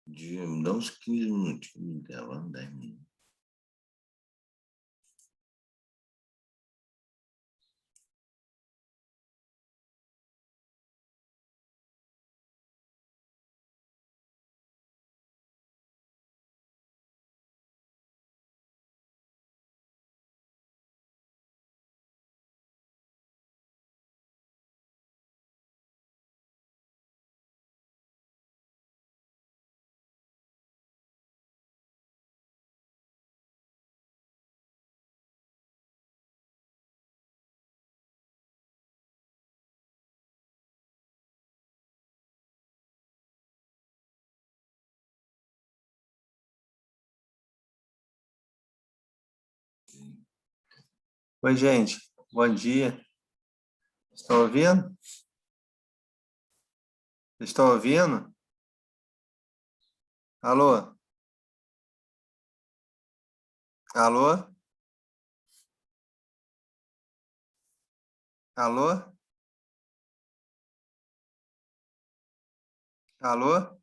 Me dá uns 15 minutinhos dela, 10 minutos. Oi, gente. Bom dia. Estão ouvindo? Estão ouvindo? Alô? Alô? Alô? Alô?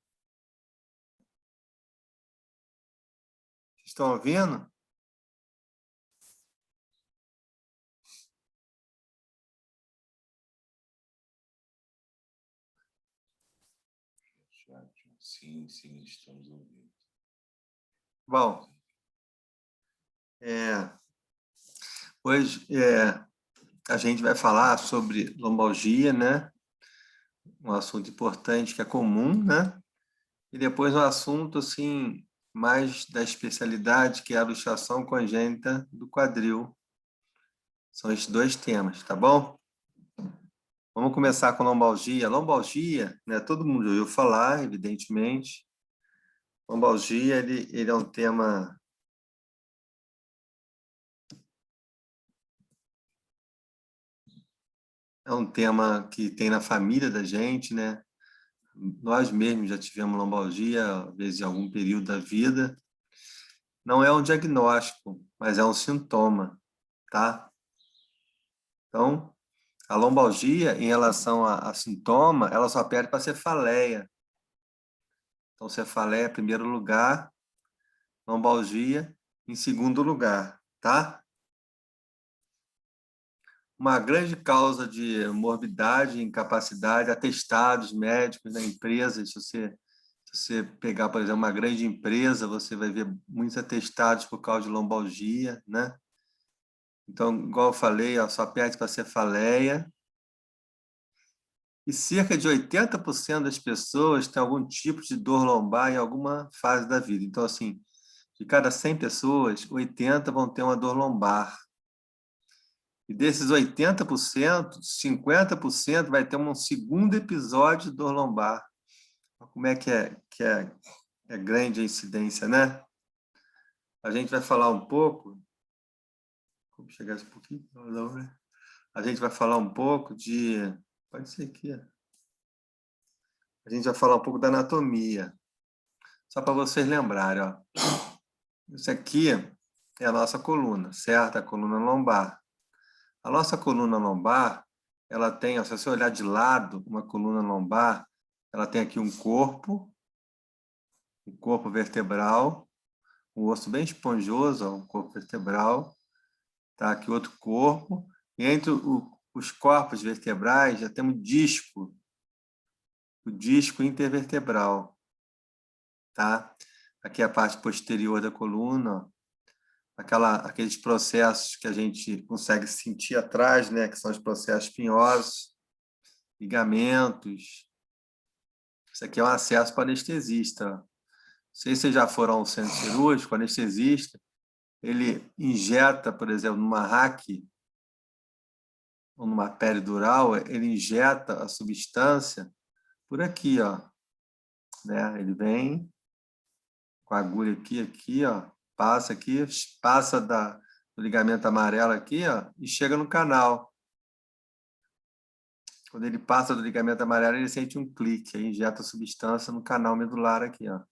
Estão ouvindo? Sim, sim, estamos ouvindo. Bom, hoje a gente vai falar sobre lombalgia, né? Um assunto importante que é comum, né? E depois um assunto, assim, mais da especialidade, que é a luxação congênita do quadril. São esses dois temas, tá bom? Vamos começar com lombalgia. Lombalgia, né? Todo mundo ouviu falar, evidentemente. Lombalgia, ele é um tema... É um tema que tem na família da gente, né? Nós mesmos já tivemos lombalgia, às vezes em algum período da vida. Não é um diagnóstico, mas é um sintoma, tá? Então, a lombalgia, em relação a sintoma, ela só pede para cefaleia. Então, cefaleia em primeiro lugar, lombalgia em segundo lugar, tá? Uma grande causa de morbidade, incapacidade, atestados médicos na empresa. Se você pegar, por exemplo, uma grande empresa, você vai ver muitos atestados por causa de lombalgia, né? Então, igual eu falei, ó, só perde para cefaleia. E cerca de 80% das pessoas têm algum tipo de dor lombar em alguma fase da vida. Então, assim, de cada 100 pessoas, 80 vão ter uma dor lombar. E desses 80%, 50% vai ter um segundo episódio de dor lombar. Como é que é grande a incidência, né? A gente vai falar um pouco... Como chegar um pouquinho? Não, né? A gente vai falar um pouco de... Pode ser aqui. A gente vai falar um pouco da anatomia. Só para vocês lembrarem, ó. Isso aqui é a nossa coluna, certo? A coluna lombar. A nossa coluna lombar, ela tem, ó, se você olhar de lado, uma coluna lombar, ela tem aqui um corpo vertebral, um osso bem esponjoso, ó, um corpo vertebral, tá? Aqui outro corpo. E entre os corpos vertebrais já temos o disco intervertebral, tá? Aqui é a parte posterior da coluna, ó. Aqueles processos que a gente consegue sentir atrás, né? Que são os processos espinhosos, ligamentos. Isso aqui é um acesso para o anestesista. Não sei se vocês já foram ao centro cirúrgico, o anestesista, ele injeta, por exemplo, numa hack ou numa pele dural, ele injeta a substância por aqui, ó, né? Ele vem com a agulha aqui, ó, passa aqui, passa do ligamento amarelo aqui, ó, e chega no canal. Quando ele passa do ligamento amarelo, ele sente um clique, aí injeta a substância no canal medular aqui, ó.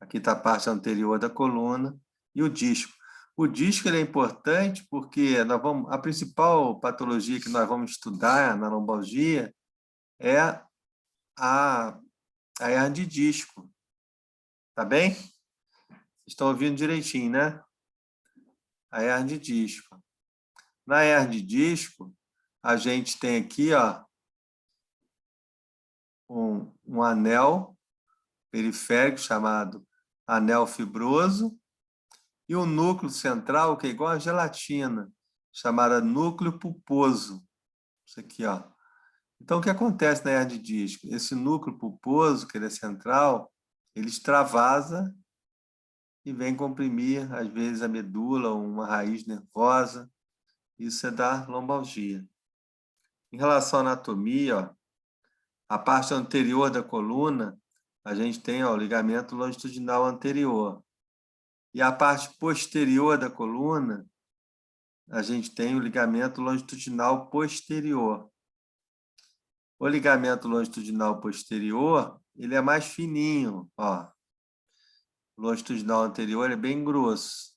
Aqui está a parte anterior da coluna e o disco. O disco ele é importante porque a principal patologia que nós vamos estudar na lombalgia é a hernia de disco. Tá bem? Estão ouvindo direitinho, né? A hernia de disco. Na hernia de disco, a gente tem aqui, ó, um anel periférico chamado anel fibroso e um núcleo central que é igual a gelatina, chamada núcleo pulposo. Isso aqui, ó. Então, o que acontece na hernia de disco? Esse núcleo pulposo, que ele é central, ele extravasa e vem comprimir, às vezes, a medula ou uma raiz nervosa. Isso é da lombalgia. Em relação à anatomia, ó, a parte anterior da coluna, a gente tem ó, o ligamento longitudinal anterior. E a parte posterior da coluna, a gente tem o ligamento longitudinal posterior. O ligamento longitudinal posterior, ele é mais fininho, ó. O longitudinal anterior é bem grosso.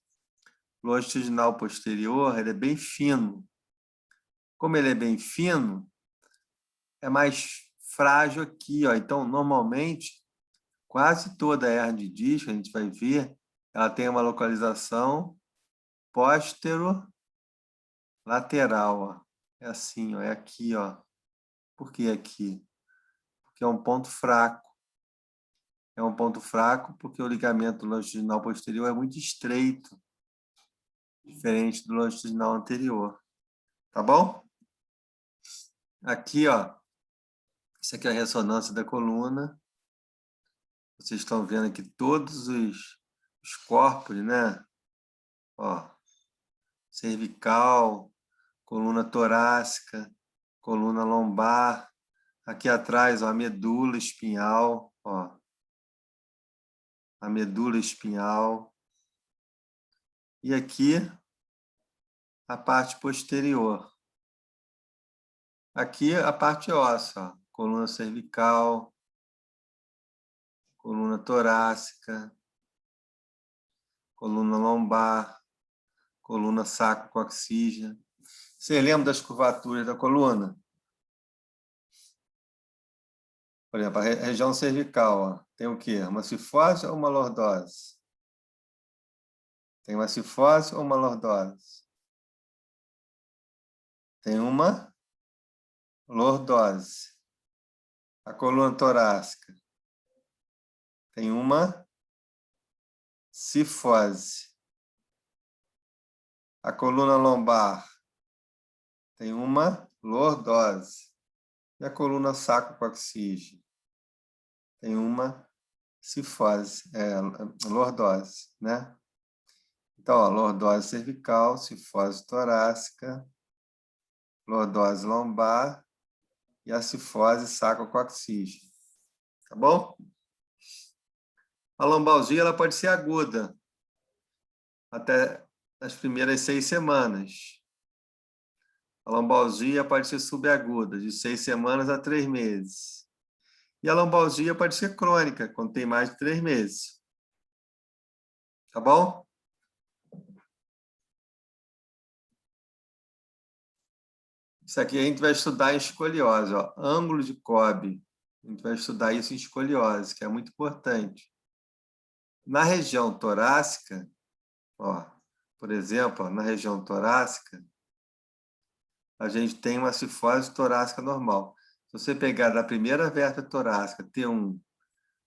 O longitudinal posterior, ele é bem fino. Como ele é bem fino, é mais frágil aqui, ó. Então, normalmente, quase toda a hernia de disco, a gente vai ver, ela tem uma localização póstero-lateral, ó. É assim, ó, é aqui, ó. Por que aqui? Porque é um ponto fraco. É um ponto fraco porque o ligamento longitudinal posterior é muito estreito, diferente do longitudinal anterior. Tá bom? Aqui, ó, isso aqui é a ressonância da coluna. Vocês estão vendo aqui todos os corpos, né? Ó, cervical, coluna torácica, coluna lombar. Aqui atrás, ó, a medula espinhal, ó. A medula espinhal. E aqui, a parte posterior. Aqui, a parte óssea, ó. Coluna cervical, coluna torácica, coluna lombar, coluna sacrocoxígea. Você lembra das curvaturas da coluna? Por exemplo, a região cervical, ó, tem o quê? Uma cifose ou uma lordose? Tem uma cifose ou uma lordose? Tem uma lordose. A coluna torácica tem uma cifose. A coluna lombar tem uma lordose. E a coluna sacrocoxígea tem uma cifose, lordose, né? Então, ó, lordose cervical, cifose torácica, lordose lombar e a cifose sacrocoxígea. Tá bom? A lombalgia ela pode ser aguda até as primeiras 6 semanas. A lombalgia pode ser subaguda, de 6 semanas a 3 meses. E a lombalgia pode ser crônica, quando tem mais de 3 meses. Tá bom? Isso aqui a gente vai estudar em escoliose, ó, ângulo de Cobb. A gente vai estudar isso em escoliose, que é muito importante. Na região torácica, ó, por exemplo, ó, na região torácica, a gente tem uma cifose torácica normal. Se você pegar da primeira vértebra torácica, T1,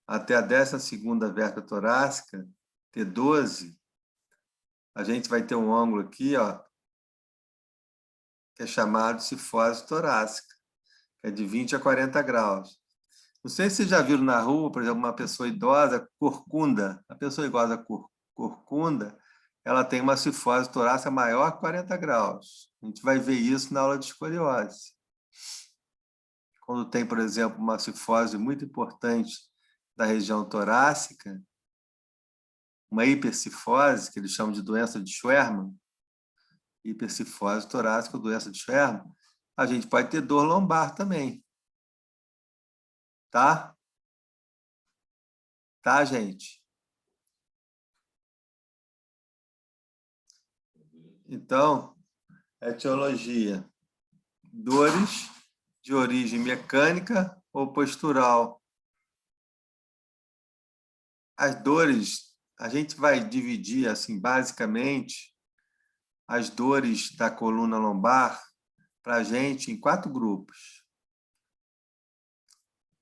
até a 12ª vértebra torácica, T12, a gente vai ter um ângulo aqui, ó, que é chamado de cifose torácica, que é de 20 a 40 graus. Não sei se vocês já viram na rua, por exemplo, uma pessoa idosa corcunda. A pessoa idosa corcunda, ela tem uma cifose torácica maior que 40 graus. A gente vai ver isso na aula de escoliose. Quando tem, por exemplo, uma cifose muito importante da região torácica, uma hipercifose, que eles chamam de doença de Schwermann, hipercifose torácica, doença de Schwermann, a gente pode ter dor lombar também. Tá? Tá, gente? Então, etiologia. Dores de origem mecânica ou postural. as dores, a gente vai dividir, assim, basicamente, as dores da coluna lombar para a gente em 4 grupos.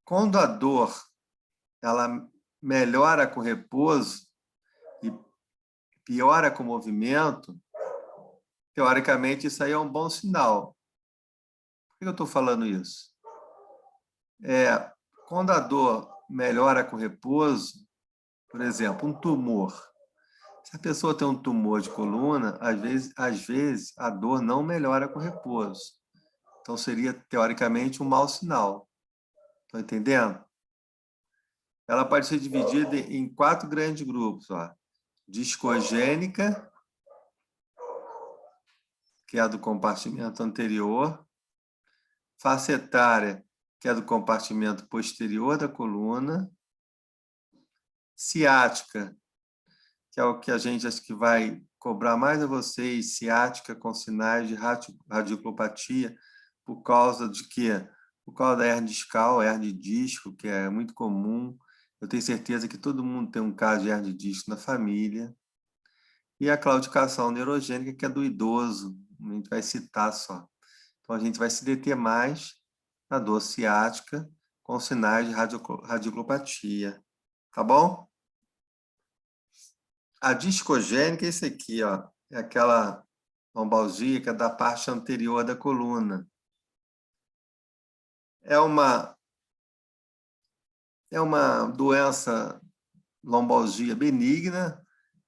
Quando a dor ela melhora com repouso e piora com movimento, teoricamente isso aí é um bom sinal. Por que eu estou falando isso? Quando a dor melhora com repouso, por exemplo, um tumor. Se a pessoa tem um tumor de coluna, às vezes a dor não melhora com repouso. Então, seria, teoricamente, um mau sinal. Estão entendendo? Ela pode ser dividida em 4 grandes grupos. Ó. Discogênica, que é a do compartimento anterior. Facetária, que é do compartimento posterior da coluna. Ciática, que é o que a gente acho que vai cobrar mais a vocês, ciática com sinais de radiculopatia, por causa de quê? Por causa da hernia discal, hernia de disco, que é muito comum. Eu tenho certeza que todo mundo tem um caso de hernia de disco na família. E a claudicação neurogênica, que é do idoso, a gente vai citar só. Então, a gente vai se deter mais na dor ciática com sinais de radiculopatia. Tá bom? A discogênica é esse aqui, ó. É aquela lombalgia que é da parte anterior da coluna. É uma doença lombalgia benigna.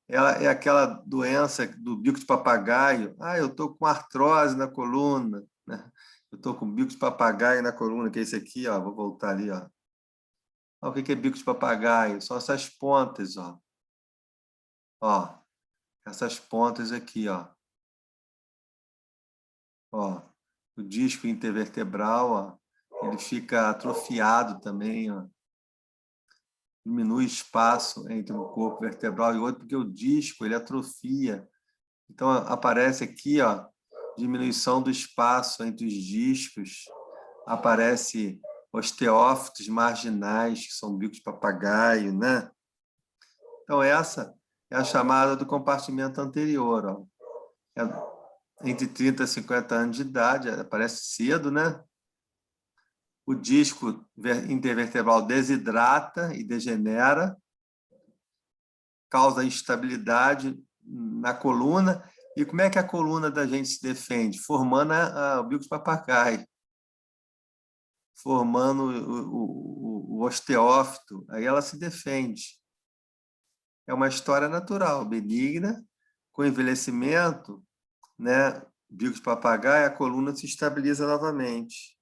Ela é aquela doença do bico de papagaio. Ah, eu estou com artrose na coluna, né? Eu estou com bico de papagaio na coluna, que é esse aqui, ó. Vou voltar ali, ó. O que é bico de papagaio? São essas pontas, ó. Ó, essas pontas aqui, ó. Ó, o disco intervertebral, ó, ele fica atrofiado também, ó. Diminui o espaço entre um corpo vertebral e outro, porque o disco ele atrofia. Então, aparece aqui, ó, diminuição do espaço entre os discos, aparece osteófitos marginais, que são bicos de papagaio, né? Então, essa é a chamada do compartimento anterior, ó. Entre 30 e 50 anos de idade, aparece cedo, né? O disco intervertebral desidrata e degenera, causa instabilidade na coluna. E como é que a coluna da gente se defende? Formando o bico de papagaio, formando o osteófito. Aí ela se defende. É uma história natural, benigna, com envelhecimento, né? Bico de papagaio, a coluna se estabiliza novamente.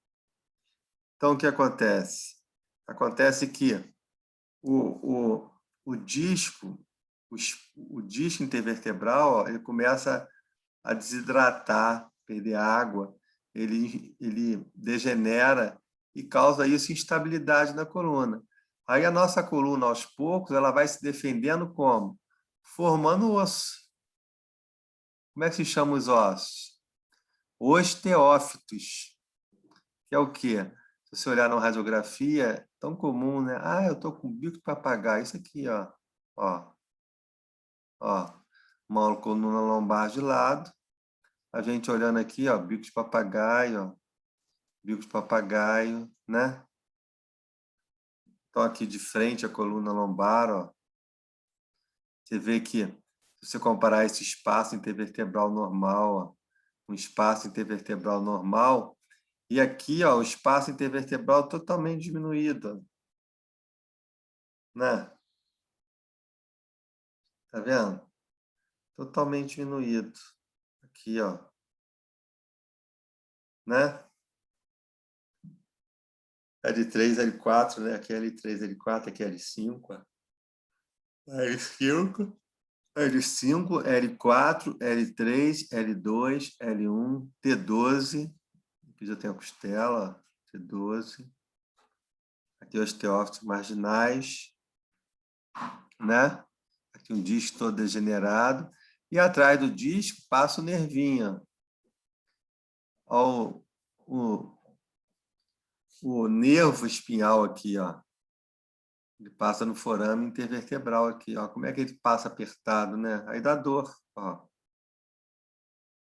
Então, o que acontece? Acontece que o disco, o disco intervertebral, ó, ele começa a desidratar, perder água, ele degenera e causa isso instabilidade na coluna. Aí a nossa coluna, aos poucos, ela vai se defendendo como? Formando osso. Como é que se chama os ossos? Osteófitos, que é o quê? Se você olhar na radiografia, é tão comum, né? Ah, eu estou com bico de papagaio. Isso aqui, ó. Ó, ó. Uma coluna lombar de lado. A gente olhando aqui, ó, bico de papagaio, ó. Bico de papagaio, né? Então, aqui de frente a coluna lombar, ó. Você vê que, se você comparar esse espaço intervertebral normal, ó, um espaço intervertebral normal, e aqui, ó, o espaço intervertebral totalmente diminuído, né? Tá vendo? Totalmente diminuído. Aqui, ó. Né? L3, L4, né? Aqui é L3, L4, aqui é L5. Ó. L5, L5, L4, L3, L2, L1, T12. Aqui já tem a costela, ó, T12. Aqui osteófitos marginais, né? Aqui um disco todo degenerado. E atrás do disco passa o nervinho. Ó, o nervo espinhal aqui, ó. Ele passa no forame intervertebral aqui, ó. Como é que ele passa apertado, né? Aí dá dor, ó.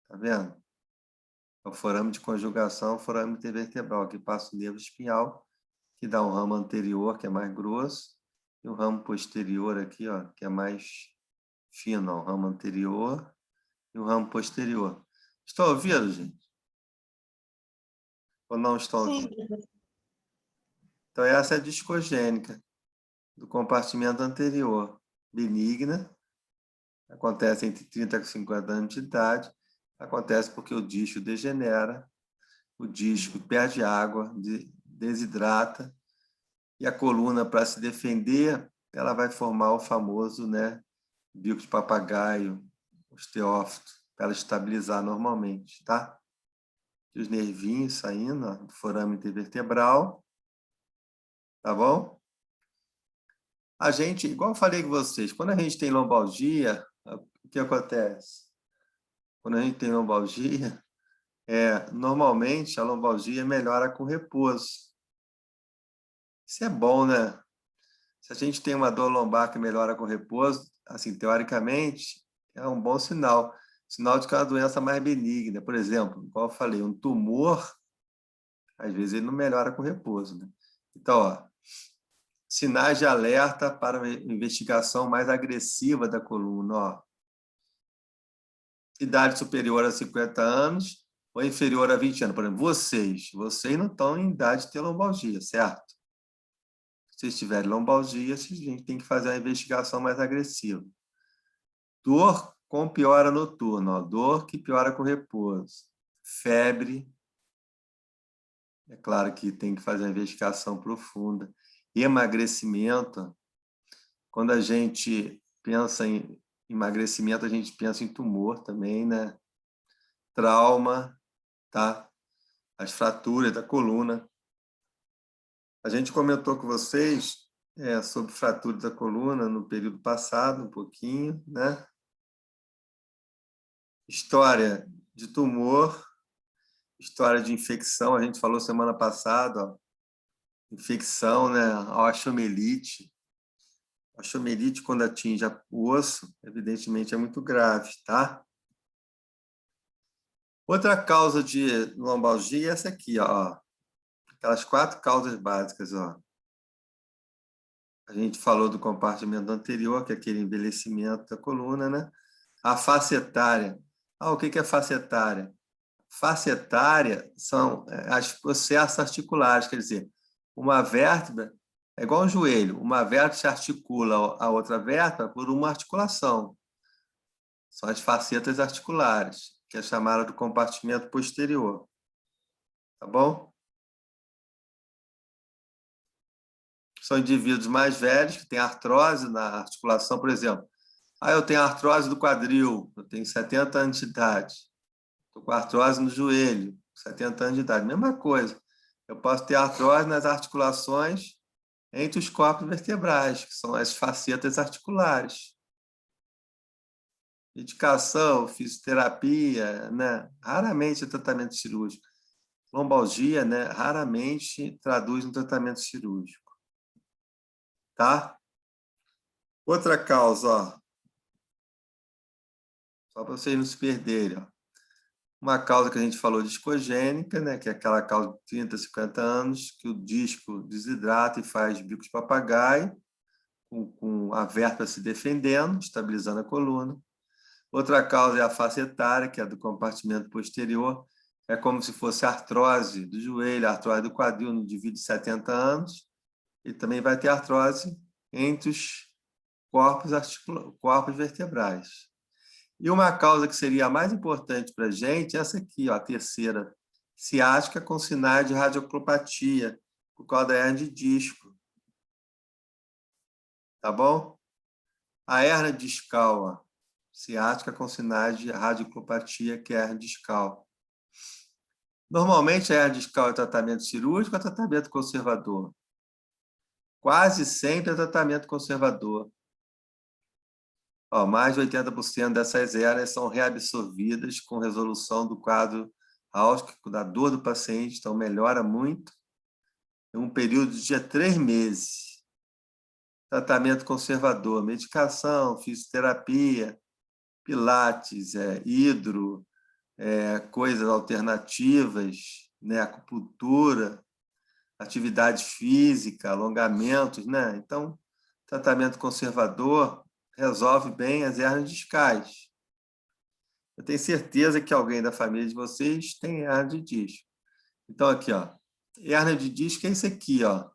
Tá vendo? É o forame de conjugação, o forame intervertebral. Aqui passa o nervo espinhal, que dá um ramo anterior, que é mais grosso, e o ramo posterior aqui, ó, que é mais fino, ó. O ramo anterior e o ramo posterior. Estão ouvindo, gente? Ou não estão Sim, ouvindo? Então, essa é a discogênica do compartimento anterior. Benigna, acontece entre 30 e 50 anos de idade, acontece porque o disco degenera, o disco perde água, desidrata, e a coluna, para se defender, ela vai formar o famoso, né, bico de papagaio, osteófito, para ela estabilizar normalmente, tá? E os nervinhos saindo, ó, do forame intervertebral, tá bom? A gente, igual eu falei com vocês, quando a gente tem lombalgia, o que acontece? Quando a gente tem lombalgia, normalmente a lombalgia melhora com repouso. Isso é bom, né? Se a gente tem uma dor lombar que melhora com repouso, assim, teoricamente, é um bom sinal. Sinal de que é uma doença mais benigna. Por exemplo, igual eu falei, um tumor, às vezes ele não melhora com repouso, né? Então, ó, sinais de alerta para uma investigação mais agressiva da coluna, ó. Idade superior a 50 anos ou inferior a 20 anos. Por exemplo, vocês não estão em idade de ter lombalgia, certo? Se vocês tiverem lombalgia, a gente tem que fazer uma investigação mais agressiva. Dor com piora noturna, ó, dor que piora com repouso. Febre, é claro que tem que fazer uma investigação profunda. Emagrecimento, quando a gente pensa em emagrecimento, a gente pensa em tumor também, né? Trauma, tá? As fraturas da coluna. A gente comentou com vocês sobre fraturas da coluna no período passado, um pouquinho, né? História de tumor, história de infecção, a gente falou semana passada, ó, infecção, né? A osteomielite. A osteomielite, quando atinge o osso, evidentemente é muito grave, tá? Outra causa de lombalgia é essa aqui, ó. Aquelas 4 causas básicas, ó. A gente falou do compartimento anterior, que é aquele envelhecimento da coluna, né? A face etária. O que é face etária? Face etária são os processos articulares, quer dizer, uma vértebra é igual um joelho, uma vértebra se articula a outra vértebra por uma articulação. São as facetas articulares, que é chamada do compartimento posterior. Tá bom? São indivíduos mais velhos que têm artrose na articulação, por exemplo. Eu tenho artrose do quadril, eu tenho 70 anos de idade. Estou com artrose no joelho, 70 anos de idade. Mesma coisa. Eu posso ter artrose nas articulações entre os corpos vertebrais, que são as facetas articulares. Medicação, fisioterapia, né? Raramente é tratamento cirúrgico. Lombalgia, né? Raramente traduz um tratamento cirúrgico. Tá? Outra causa, ó, só para vocês não se perderem, ó. Uma causa que a gente falou discogênica, né, que é aquela causa de 30, 50 anos, que o disco desidrata e faz bico de papagaio, com a vértebra se defendendo, estabilizando a coluna. Outra causa é a face etária, que é do compartimento posterior. É como se fosse artrose do joelho, artrose do quadril no indivíduo de 70 anos. E também vai ter artrose entre os corpos vertebrais. E uma causa que seria a mais importante para a gente é essa aqui, ó, a terceira, ciática com sinais de radioclopatia, por causa da hernia de disco. Tá bom? A hernia discal, ó, ciática com sinais de radioclopatia, que é a hernia discal. Normalmente a hernia discal é tratamento cirúrgico ou tratamento conservador? Quase sempre é tratamento conservador. Mais de 80% dessas hérnias são reabsorvidas com resolução do quadro álgico da dor do paciente, então melhora muito em um período de 3 meses. tratamento conservador, medicação, fisioterapia, pilates, hidro, coisas alternativas, né? Acupuntura, atividade física, alongamentos, né? Então, tratamento conservador resolve bem as hernias discais. Eu tenho certeza que alguém da família de vocês tem hernia de disco. Então, aqui, ó, hernia de disco é isso aqui, ó.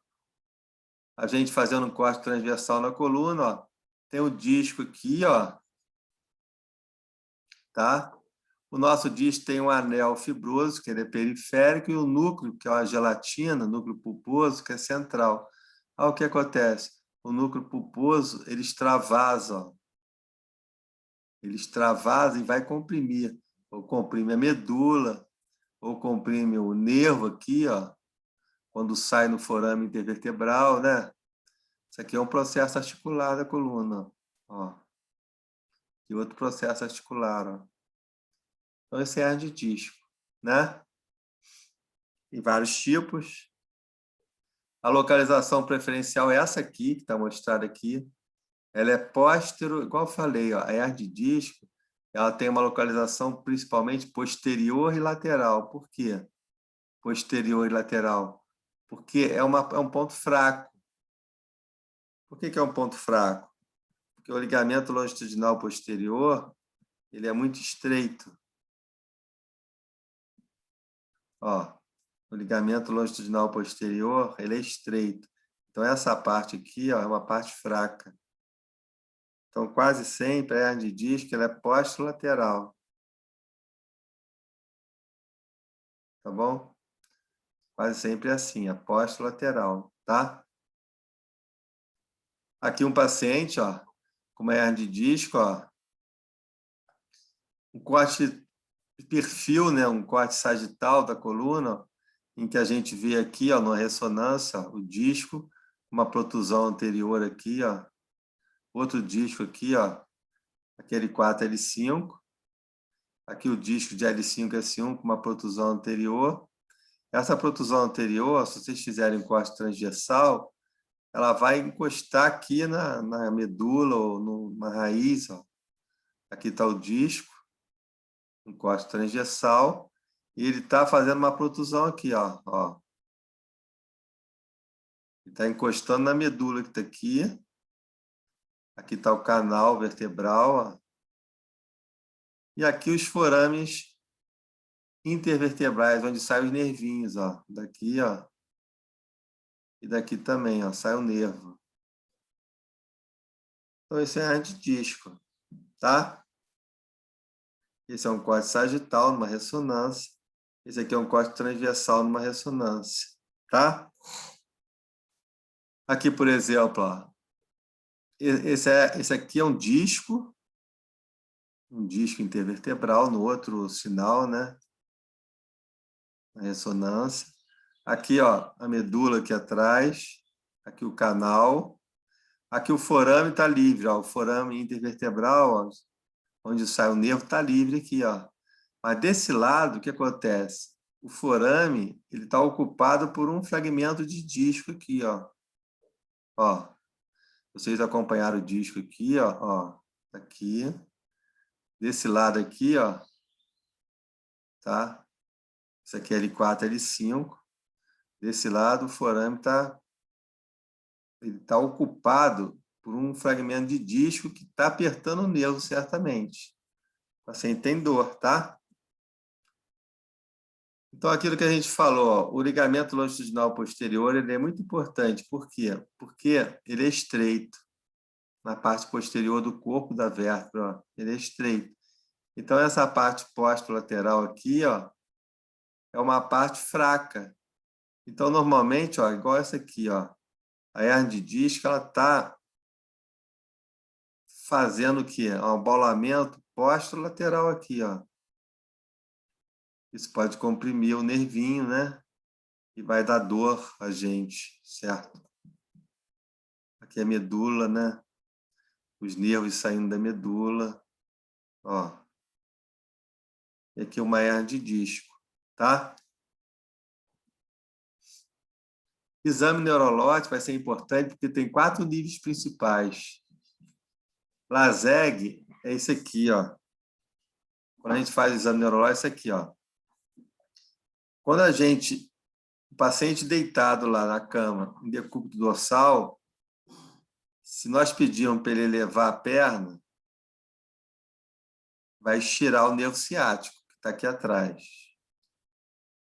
A gente fazendo um corte transversal na coluna, ó, tem o disco aqui, ó, tá? O nosso disco tem um anel fibroso, que ele é periférico, e o núcleo, que é uma gelatina, núcleo pulposo, que é central. Aí o que acontece? O núcleo pulposo, ele extravasa, ó. Ele extravasa e vai comprimir. Ou comprime a medula, ou comprime o nervo aqui, ó, quando sai no forame intervertebral, né? Isso aqui é um processo articular da coluna, ó. E outro processo articular, ó. Então, esse é hernia de disco, né? Tem vários tipos. A localização preferencial é essa aqui, que está mostrada aqui. Ela é póstero, igual eu falei, ó, a hernia de disco, ela tem uma localização principalmente posterior e lateral. Por quê? Posterior e lateral. Porque é um ponto fraco. Por que é um ponto fraco? Porque o ligamento longitudinal posterior, ele é muito estreito. Ó, o ligamento longitudinal posterior, ele é estreito. Então, essa parte aqui, ó, é uma parte fraca. Então, quase sempre a hernia de disco ela é posterolateral. Tá bom? Quase sempre é assim, é posterolateral, tá? Aqui um paciente, ó, com uma hernia de disco, ó, um corte de perfil, né, um corte sagital da coluna, ó, em que a gente vê aqui, ó, na ressonância, ó, o disco, uma protusão anterior aqui, ó, outro disco aqui, ó, aquele 4L5, aqui o disco de L5S1 com uma protusão anterior. Essa protusão anterior, se vocês fizerem um corte transversal, ela vai encostar aqui na medula ou na raiz, ó. Aqui está o disco, um corte transversal, e ele está fazendo uma protusão aqui, ó. Ele está encostando na medula que está aqui. Aqui está o canal vertebral, ó. E aqui os forames intervertebrais, onde saem os nervinhos, ó. Daqui, ó. E daqui também, ó, sai o nervo. Então, esse é a hernia de disco, tá? Esse é um corte sagital numa ressonância. Esse aqui é um corte transversal numa ressonância, tá? Aqui, por exemplo, ó, esse aqui é um disco intervertebral no outro sinal, né? Na ressonância. Aqui, ó, a medula aqui atrás. Aqui o canal. Aqui o forame está livre, ó, o forame intervertebral, ó, onde sai o nervo, está livre aqui, ó. Mas desse lado, o que acontece? O forame ele está ocupado por um fragmento de disco aqui, ó. Ó, vocês acompanharam o disco aqui, ó, aqui. Desse lado aqui, ó, tá? Isso aqui é L4, L5. Desse lado, o forame ele tá ocupado por um fragmento de disco que está apertando o nervo, certamente. O paciente tem dor, tá? Então, aquilo que a gente falou, ó, o ligamento longitudinal posterior ele é muito importante. Por quê? Porque ele é estreito na parte posterior do corpo da vértebra. Ó, ele é estreito. Então, essa parte posterolateral aqui, ó, é uma parte fraca. Então, normalmente, ó, igual essa aqui, ó, a hernia de disco, ela está fazendo o quê? Um abaulamento posterolateral aqui, ó. Isso pode comprimir o nervinho, né? E vai dar dor a gente, certo? Aqui é a medula, né? Os nervos saindo da medula, ó. E aqui uma hernia de disco, tá? Exame neurológico vai ser importante porque tem 4 níveis principais. LASEG é esse aqui, ó. Quando a gente faz o exame neurológico, é esse aqui, ó. Quando o paciente deitado lá na cama, em decúbito dorsal, se nós pedirmos para ele levar a perna, vai estirar o nervo ciático, que está aqui atrás,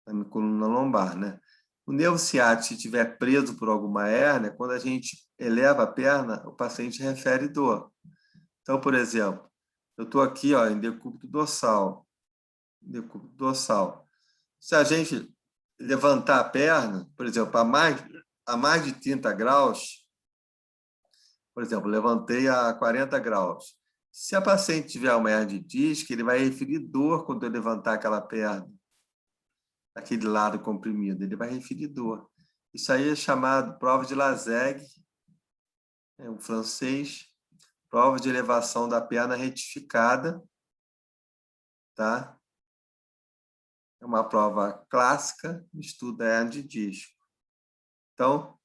na coluna lombar, né? O nervo ciático, se estiver preso por alguma hérnia, quando a gente eleva a perna, o paciente refere dor. Então, por exemplo, eu estou aqui, ó, em decúbito dorsal. Decúbito dorsal. Se a gente levantar a perna, por exemplo, a mais de 30 graus, por exemplo, levantei a 40 graus. Se a paciente tiver uma hernia de disco, ele vai referir dor quando eu levantar aquela perna, aquele lado comprimido. Ele vai referir dor. Isso aí é chamado prova de Laseg, é um francês, prova de elevação da perna retificada, tá? É uma prova clássica, estuda hernia de disco. Então,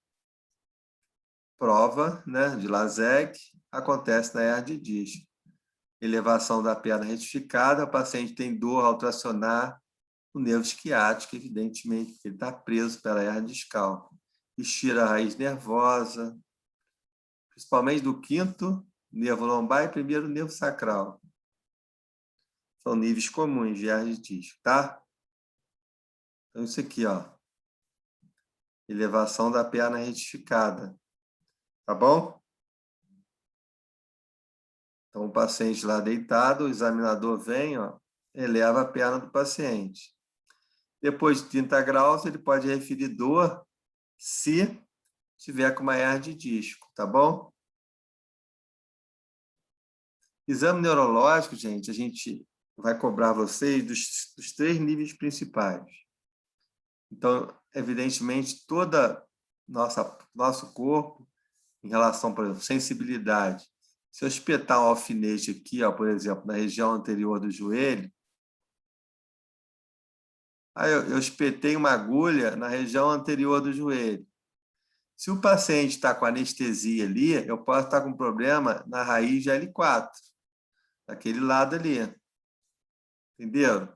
prova, né, de Laseg acontece na hernia de disco. Elevação da perna retificada, o paciente tem dor ao tracionar o nervo isquiático, evidentemente, porque ele está preso pela hernia discal. Estira a raiz nervosa, principalmente do 5º nervo lombar e 1º nervo sacral. São níveis comuns de hernia de disco, tá? Então, isso aqui, ó. Elevação da perna retificada. Tá bom? Então, o paciente lá deitado, o examinador vem, ó, eleva a perna do paciente. Depois de 30 graus, ele pode referir dor se tiver com uma hernia de disco, tá bom? Exame neurológico, gente, a gente vai cobrar vocês dos 3 níveis principais. Então, evidentemente, nosso corpo, em relação, por exemplo, sensibilidade. Se eu espetar um alfinete aqui, ó, por exemplo, na região anterior do joelho, aí eu espetei uma agulha na região anterior do joelho. Se o paciente está com anestesia ali, eu posso estar com problema na raiz de L4, daquele lado ali. Entendeu?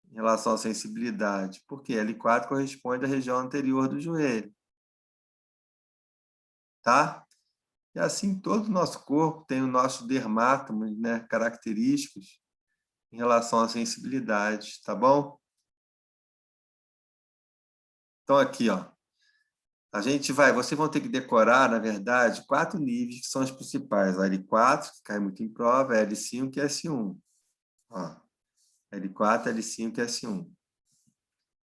Em relação à sensibilidade. Porque L4 corresponde à região anterior do joelho. Tá? E assim, todo o nosso corpo tem o nosso dermátomos, né, característicos em relação à sensibilidade, tá bom? Então, aqui, ó. Vocês vão ter que decorar, na verdade, 4 níveis que são os principais. A L4, que cai muito em prova, a L5 e a S1. Ó, L4, L5 e S1.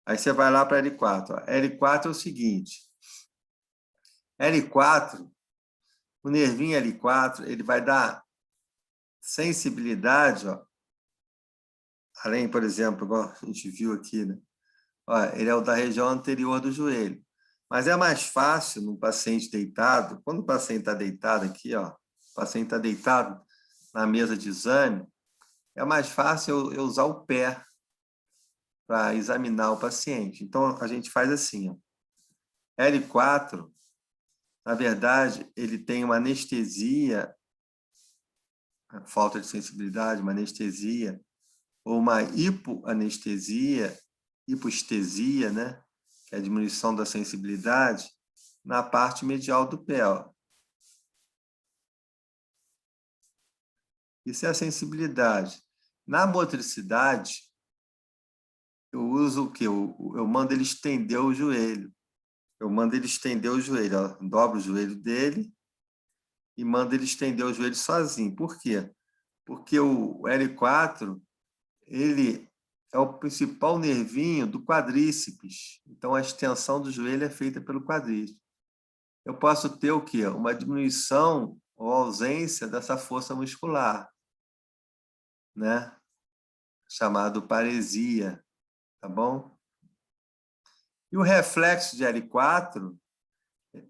Aí você vai lá para L4. Ó. L4 é o seguinte. L4, o nervinho L4, ele vai dar sensibilidade, ó, além, por exemplo, igual a gente viu aqui, né? Ó, ele é o da região anterior do joelho. Mas é mais fácil no paciente deitado, quando o paciente está deitado aqui, ó, o paciente está deitado na mesa de exame, é mais fácil eu usar o pé para examinar o paciente. Então, a gente faz assim, ó. L4, na verdade, ele tem uma anestesia, falta de sensibilidade, uma anestesia, ou uma hipoanestesia, hipoestesia, né? Que é a diminuição da sensibilidade, na parte medial do pé. Ó. Isso é a sensibilidade. Na motricidade, eu uso o quê? Eu mando ele estender o joelho. Eu mando ele estender o joelho. Ó. Dobro o joelho dele e mando ele estender o joelho sozinho. Por quê? Porque o L4, ele é o principal nervinho do quadríceps. Então, a extensão do joelho é feita pelo quadríceps. Eu posso ter o quê? Uma diminuição ou ausência dessa força muscular, né? Chamado paresia, tá bom? E o reflexo de L4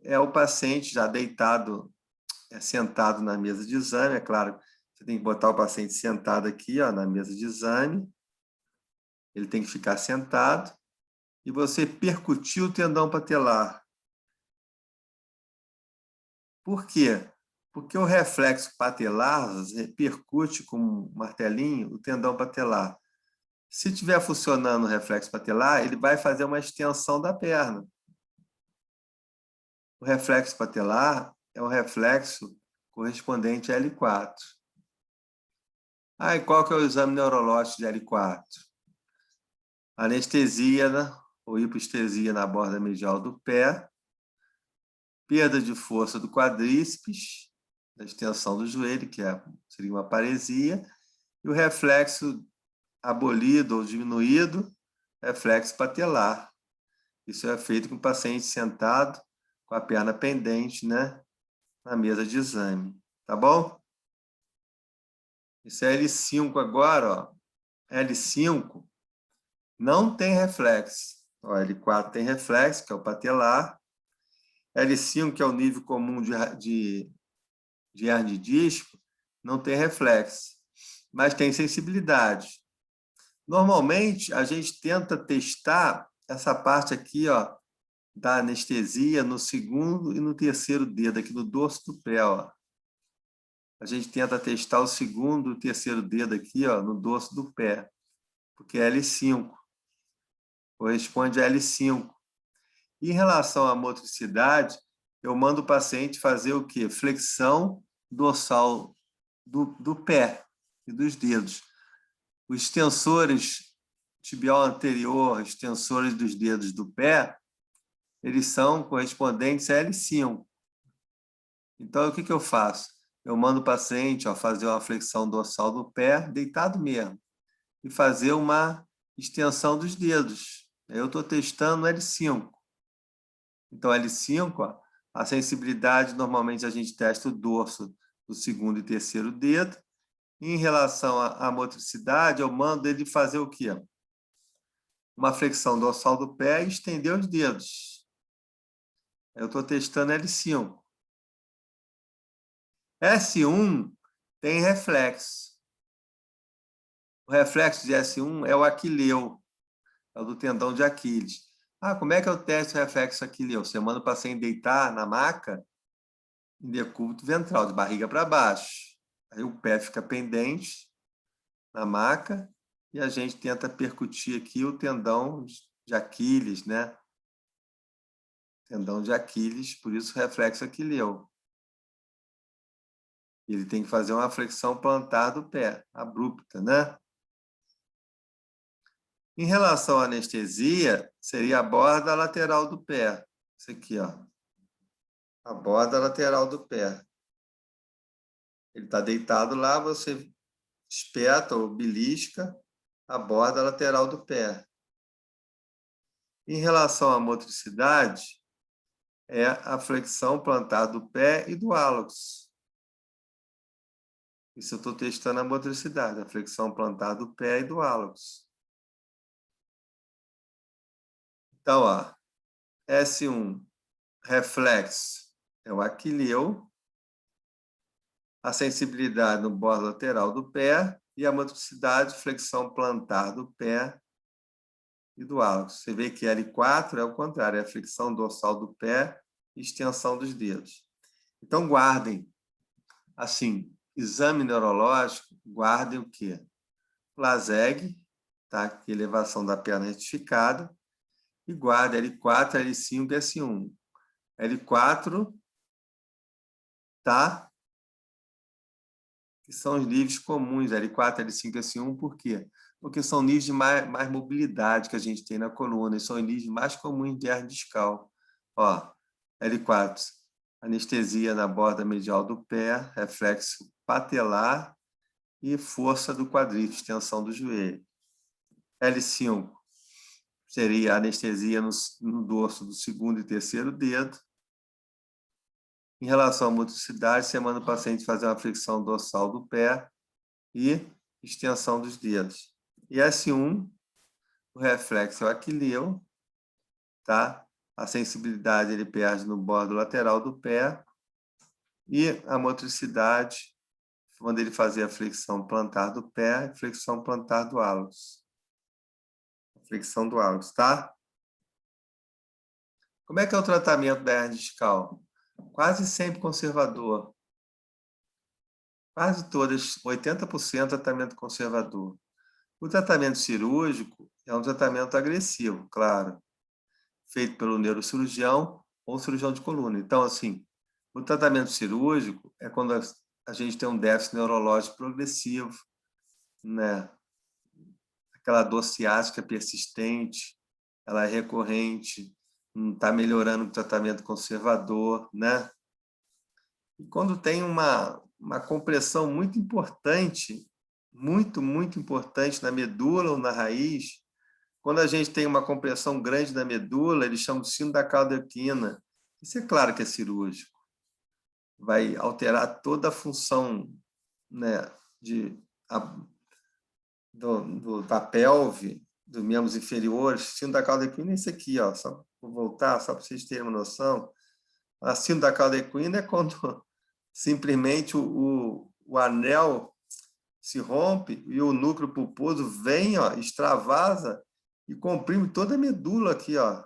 é o paciente já deitado, sentado na mesa de exame, é claro, você tem que botar o paciente sentado aqui, ó, na mesa de exame, ele tem que ficar sentado, e você percutiu o tendão patelar. Por quê? Porque o reflexo patelar repercute com um martelinho o tendão patelar. Se estiver funcionando o reflexo patelar, ele vai fazer uma extensão da perna. O reflexo patelar é o reflexo correspondente a L4. E qual que é o exame neurológico de L4? Anestesia, né? Ou hipoestesia na borda medial do pé, perda de força do quadríceps, da extensão do joelho, que seria uma paresia, e o reflexo abolido ou diminuído, reflexo patelar. Isso é feito com o paciente sentado, com a perna pendente, né, na mesa de exame. Tá bom? Isso é L5 agora, ó. L5 não tem reflexo. Ó, L4 tem reflexo, que é o patelar. L5, que é o nível comum de hernia de disco, não tem reflexo, mas tem sensibilidade. Normalmente, a gente tenta testar essa parte aqui, ó, da anestesia no segundo e no terceiro dedo, aqui no dorso do pé, ó. A gente tenta testar o segundo e o terceiro dedo aqui, ó, no dorso do pé, porque é L5, corresponde a L5. Em relação à motricidade, eu mando o paciente fazer o quê? Flexão dorsal do pé e dos dedos. Os extensores tibial anterior, extensores dos dedos do pé, eles são correspondentes a L5. Então, o que eu faço? Eu mando o paciente fazer uma flexão dorsal do pé, deitado mesmo, e fazer uma extensão dos dedos. Eu estou testando L5. Então, L5, a sensibilidade, normalmente a gente testa o dorso do segundo e terceiro dedo. Em relação à motricidade, eu mando ele fazer o quê? Uma flexão dorsal do pé e estender os dedos. Eu estou testando L5. S1 tem reflexo. O reflexo de S1 é o aquileu, é o do tendão de Aquiles. Como é que eu testo o reflexo aquileu? Você manda o paciente deitar na maca em decúbito ventral, de barriga para baixo. Aí o pé fica pendente na maca e a gente tenta percutir aqui o tendão de Aquiles, né? Tendão de Aquiles, por isso o reflexo aquileu. Ele tem que fazer uma flexão plantar do pé, abrupta, né? Em relação à anestesia, seria a borda lateral do pé. Isso aqui, ó. A borda lateral do pé. Ele está deitado lá, você espeta ou belisca a borda lateral do pé. Em relação à motricidade, é a flexão plantar do pé e do hálux. Isso eu estou testando a motricidade, a flexão plantar do pé e do hálux. Então, ó, S1, reflexo, é o aquileu, a sensibilidade no bordo lateral do pé e a motricidade, flexão plantar do pé e do hálux. Você vê que L4 é o contrário, é a flexão dorsal do pé e extensão dos dedos. Então, guardem, assim, exame neurológico, guardem o quê? LASEG, tá? Que é elevação da perna retificada, e guarda L4, L5 e S1. L4, tá? Que são os níveis comuns, L4, L5, S1, por quê? Porque são níveis de mais mobilidade que a gente tem na coluna, e são os níveis mais comuns de hernia discal. Ó, L4, anestesia na borda medial do pé, reflexo patelar e força do quadríceps, extensão do joelho. L5 seria anestesia no dorso do segundo e terceiro dedo. Em relação à motricidade, você manda o paciente fazer uma flexão dorsal do pé e extensão dos dedos. E S1, o reflexo é o aquileu, tá? A sensibilidade ele perde no bordo lateral do pé e a motricidade, quando ele fazia a flexão plantar do pé, flexão plantar do hálux. Flexão do hálux, tá? Como é que é o tratamento da hernia discal? Quase sempre conservador. Quase todas, 80% tratamento conservador. O tratamento cirúrgico é um tratamento agressivo, claro, feito pelo neurocirurgião ou cirurgião de coluna. Então, assim, o tratamento cirúrgico é quando a gente tem um déficit neurológico progressivo, né? Aquela dor ciática persistente, ela é recorrente, não está melhorando o tratamento conservador, né? E quando tem uma compressão muito importante, muito importante na medula ou na raiz, quando a gente tem uma compressão grande na medula, eles chamam de síndrome da cauda-equina. Isso é claro que é cirúrgico. Vai alterar toda a função, né, de, a, da pelve, dos membros inferiores. Síndrome da cauda-equina é isso aqui, ó, só vou voltar, só para vocês terem uma noção. A síndrome da cauda-equina é quando simplesmente o anel se rompe e o núcleo pulposo vem, ó, extravasa e comprime toda a medula aqui, ó,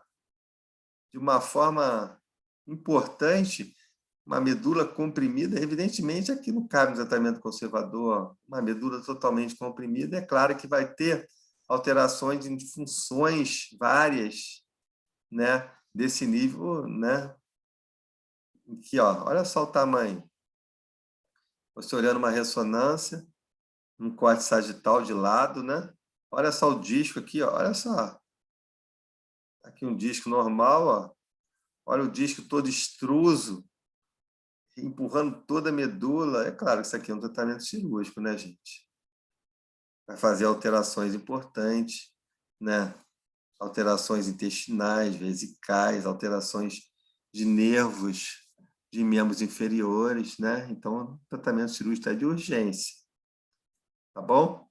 de uma forma importante. Uma medula comprimida, evidentemente, aqui não cabe no tratamento conservador. Ó. Uma medula totalmente comprimida, é claro que vai ter alterações em funções várias, né, desse nível, né? Aqui, ó, olha só o tamanho. Você olhando uma ressonância, um corte sagital de lado, né? Olha só o disco aqui, ó. Olha só. Aqui um disco normal, ó. Olha o disco todo extruso, empurrando toda a medula. É claro que isso aqui é um tratamento cirúrgico, né, gente? Vai fazer alterações importantes, né? Alterações intestinais, vesicais, alterações de nervos, de membros inferiores, né? Então, o tratamento cirúrgico é de urgência, tá bom?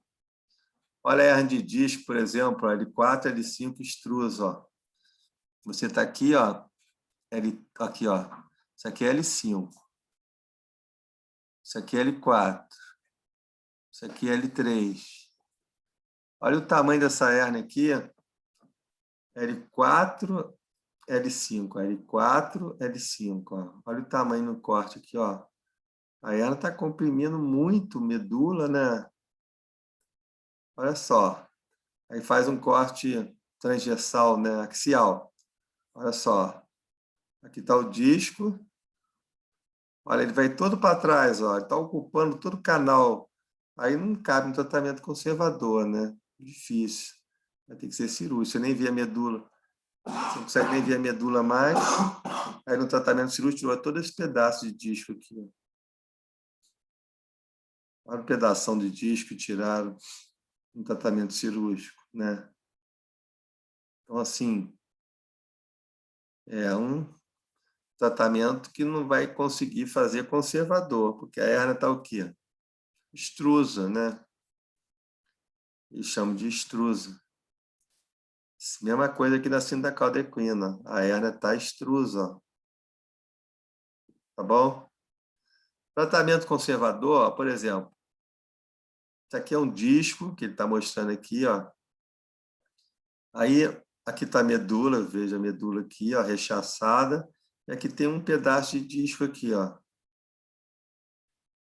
Olha a hernia de disco, por exemplo, L4, L5 extruso, ó. Você está aqui, ó, aqui, ó. Isso aqui é L5. Isso aqui é L4. Isso aqui é L3. Olha o tamanho dessa hernia aqui. L4, L5. L4, L5. Ó. Olha o tamanho no corte aqui, ó. A hernia está comprimindo muito medula, né? Olha só. Aí faz um corte transversal, né? Axial. Olha só. Aqui está o disco. Olha, ele vai todo para trás, ó. Ele está ocupando todo o canal. Aí não cabe um tratamento conservador, né? Difícil. Vai ter que ser cirúrgico. Você nem vê a medula. Você não consegue nem ver a medula mais. Aí no tratamento cirúrgico tirou todo esse pedaço de disco aqui. Ó. Olha o pedação de disco que tiraram no tratamento cirúrgico, né? Então, assim, é um tratamento que não vai conseguir fazer conservador, porque a hernia está o quê? Extrusa, né? Eles chamam de extrusa. Mesma coisa aqui na síndrome da cauda-equina. A hernia está extrusa, ó. Tá bom? Tratamento conservador, ó, por exemplo, isso aqui é um disco que ele está mostrando aqui, ó. Aí, aqui está a medula, veja a medula aqui, ó, rechaçada. E aqui tem um pedaço de disco aqui, ó.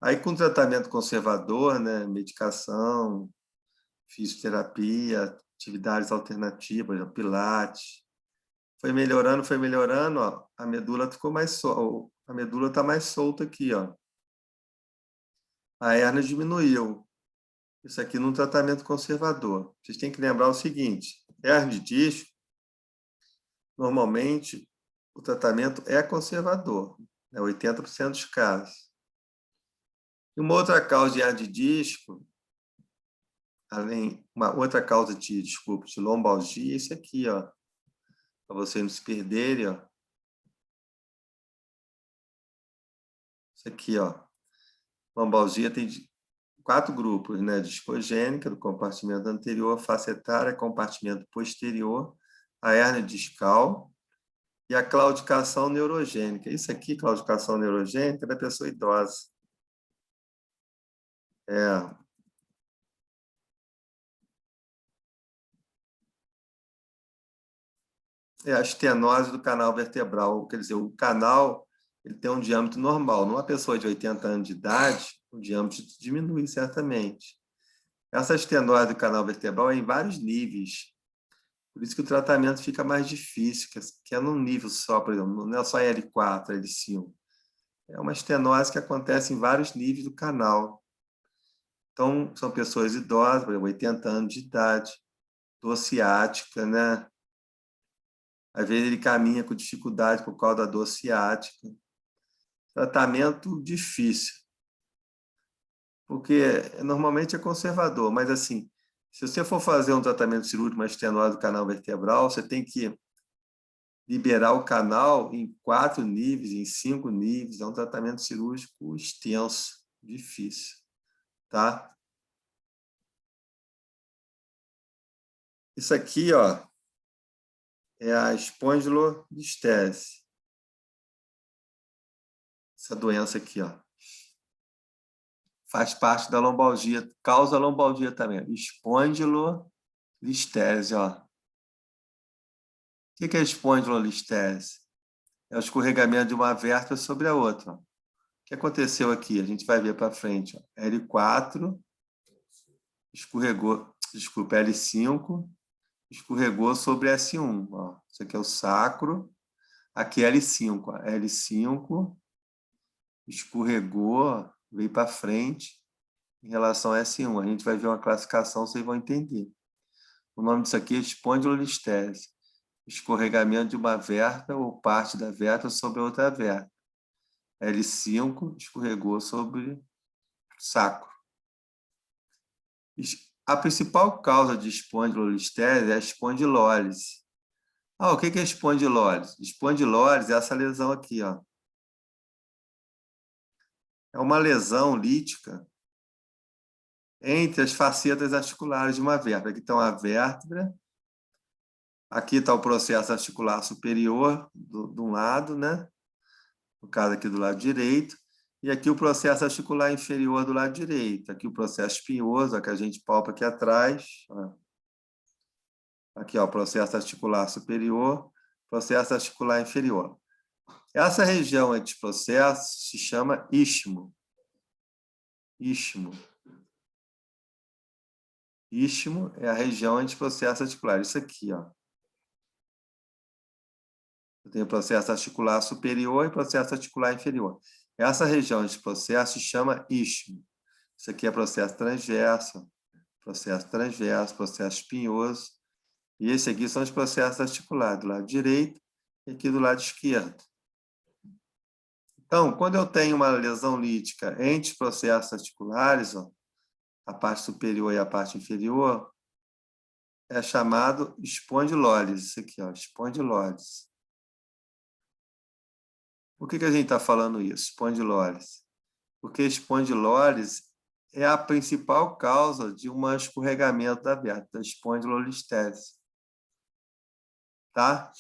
Aí, com tratamento conservador, né, medicação, fisioterapia, atividades alternativas, pilates, foi melhorando, ó, a medula ficou mais solta, a medula está mais solta aqui, ó. A hernia diminuiu. Isso aqui num tratamento conservador. Vocês têm que lembrar o seguinte, hernia de disco, normalmente, o tratamento é conservador, né, 80% dos casos. E uma outra causa de hernia de disco, uma outra causa de, desculpa, de lombalgia, isso aqui, ó, para vocês não se perderem, ó. Isso aqui, ó. Lombalgia tem 4 grupos, né? Discogênica, do compartimento anterior, facetária, compartimento posterior, a hérnia discal e a claudicação neurogênica. Isso aqui, claudicação neurogênica, é da pessoa idosa. É. é a estenose do canal vertebral. Quer dizer, o canal ele tem um diâmetro normal. Numa pessoa de 80 anos de idade, o diâmetro diminui certamente. Essa estenose do canal vertebral é em vários níveis. Por isso que o tratamento fica mais difícil, que é num nível só, por exemplo, não é só L4, L5. É uma estenose que acontece em vários níveis do canal. Então, são pessoas idosas, por exemplo, 80 anos de idade, dor ciática, né? Às vezes ele caminha com dificuldade por causa da dor ciática. Tratamento difícil, porque normalmente é conservador, mas assim, se você for fazer um tratamento cirúrgico, uma estenose do canal vertebral, você tem que liberar o canal em 4 níveis, em 5 níveis. É um tratamento cirúrgico extenso, difícil, tá? Isso aqui, ó, é a espondilolistese. Essa doença aqui, ó, faz parte da lombalgia, causa lombalgia também. Espondilolistese, ó. O que é espondilolistese? É o escorregamento de uma vértebra sobre a outra. O que aconteceu aqui? A gente vai ver para frente. Ó. L4 escorregou, desculpa, L5 escorregou sobre S1. Ó. Isso aqui é o sacro. Aqui é L5. Ó. L5 escorregou, veio para frente em relação a S1. A gente vai ver uma classificação, vocês vão entender. O nome disso aqui é espondilolistese. Escorregamento de uma vértebra ou parte da vértebra sobre outra vértebra. L5 escorregou sobre o sacro. A principal causa de espondilolistese é a espondilólise. O que é espondilólise? Espondilólise é essa lesão aqui, ó. É uma lesão lítica entre as facetas articulares de uma vértebra. Aqui está uma vértebra, aqui está o processo articular superior de um lado, né? No caso aqui do lado direito, e aqui o processo articular inferior do lado direito. Aqui o processo espinhoso, que a gente palpa aqui atrás. Ó. Aqui, ó, o processo articular superior, processo articular inferior. Essa região entre os processos se chama istmo. Istmo. Istmo é a região entre processos articulares. Isso aqui, ó. Eu tenho processo articular superior e processo articular inferior. Essa região de processo se chama istmo. Isso aqui é processo transverso, processo espinhoso. E esse aqui são os processos articulares, do lado direito e aqui do lado esquerdo. Então, quando eu tenho uma lesão lítica entre os processos articulares, ó, a parte superior e a parte inferior, é chamado espondilólise. Isso aqui, ó, espondilólise. Por que a gente está falando isso, espondilólise? Porque espondilólise é a principal causa de um escorregamento da vértebra, da espondilolistese. Tá?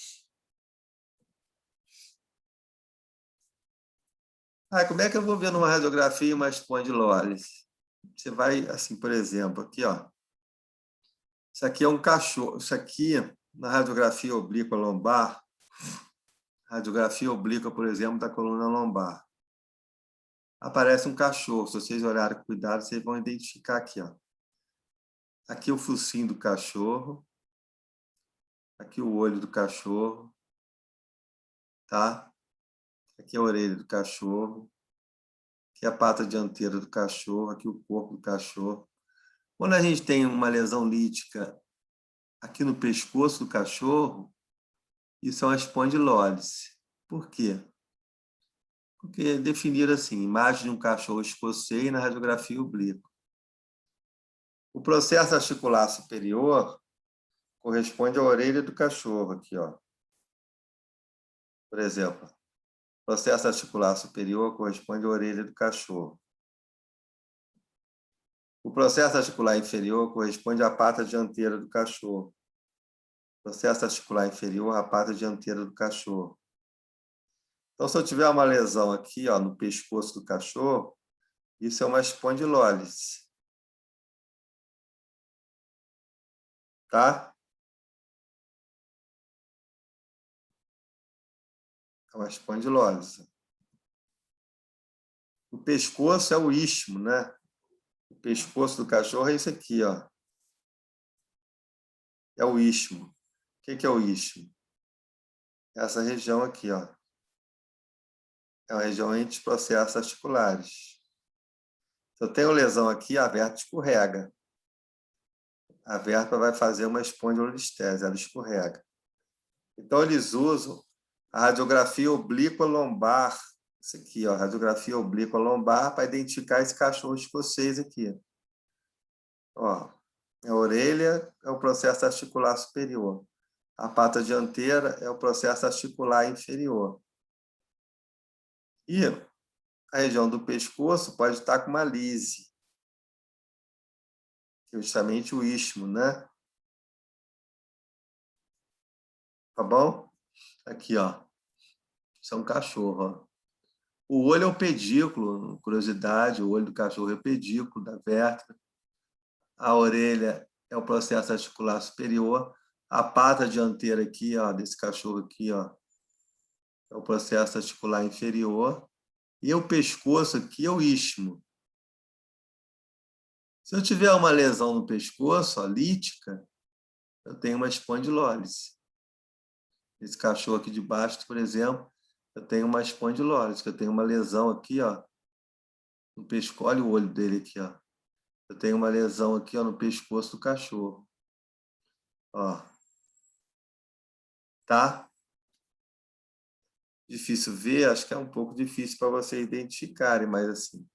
Como é que eu vou ver numa radiografia uma espondilólise? Você vai, assim, por exemplo, aqui, ó. Isso aqui é um cachorro. Isso aqui, na radiografia oblíqua lombar, radiografia oblíqua, por exemplo, da coluna lombar. Aparece um cachorro. Se vocês olharem com cuidado, vocês vão identificar aqui, ó. Aqui o focinho do cachorro. Aqui o olho do cachorro. Tá? Aqui a orelha do cachorro. Aqui a pata dianteira do cachorro. Aqui o corpo do cachorro. Quando a gente tem uma lesão lítica aqui no pescoço do cachorro, isso é uma espondilólise. Por quê? Porque definiram assim, imagem de um cachorro escocês na radiografia oblíqua. O processo articular superior corresponde à orelha do cachorro, aqui, ó. Por exemplo, o processo articular superior corresponde à orelha do cachorro. O processo articular inferior corresponde à pata dianteira do cachorro. O processo articular inferior à pata dianteira do cachorro. Então, se eu tiver uma lesão aqui, ó, no pescoço do cachorro, isso é uma espondilólise. Tá? uma espondilose. O pescoço é o istmo, né? O pescoço do cachorro é isso aqui, ó. É o istmo. O que é o istmo? Essa região aqui, ó. É uma região entre os processos articulares. Se eu tenho lesão aqui, a vértebra escorrega. A vértebra vai fazer uma espondilolistese, ela escorrega. Então, eles usam a radiografia oblíqua lombar, isso aqui, ó, radiografia oblíqua lombar, para identificar esse cachorro escocês aqui. Ó, a orelha é o processo articular superior. A pata dianteira é o processo articular inferior. E a região do pescoço pode estar com uma lise, que é justamente o istmo, né? Tá bom? Aqui, ó. Isso é um cachorro, ó. O olho é o pedículo, curiosidade, o olho do cachorro é o pedículo da vértebra. A orelha é o processo articular superior. A pata dianteira aqui, ó, desse cachorro aqui, ó, é o processo articular inferior. E o pescoço aqui é o istmo. Se eu tiver uma lesão no pescoço, ó, lítica, eu tenho uma espondilólise. Esse cachorro aqui de baixo, por exemplo, eu tenho uma espondilólise, que eu tenho uma lesão aqui, ó, no pescoço. Olha o olho dele aqui, ó. Eu tenho uma lesão aqui, ó, no pescoço do cachorro. Ó. Tá? Difícil ver, acho que é um pouco difícil para vocês identificarem, mas assim,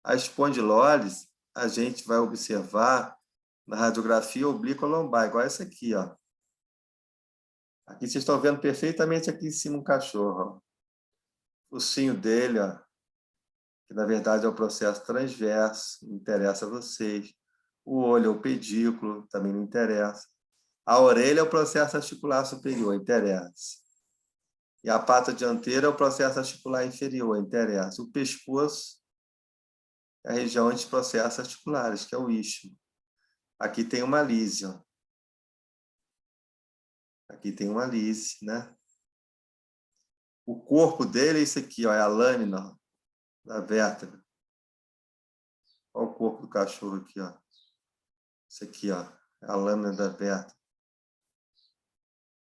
a espondilólise a gente vai observar na radiografia oblíqua lombar, igual essa aqui, ó. Aqui vocês estão vendo perfeitamente aqui em cima um cachorro, ó. O focinho dele, ó, que na verdade é o processo transverso, não interessa a vocês. O olho é o pedículo, também não interessa. A orelha é o processo articular superior, interessa. E a pata dianteira é o processo articular inferior, interessa. O pescoço é a região entre processos articulares, que é o istmo. Aqui tem uma lise, ó. Aqui tem uma lise, né? O corpo dele é isso aqui, ó, é a lâmina, ó, da vértebra. Olha o corpo do cachorro aqui, ó. Isso aqui, ó, é a lâmina da vértebra.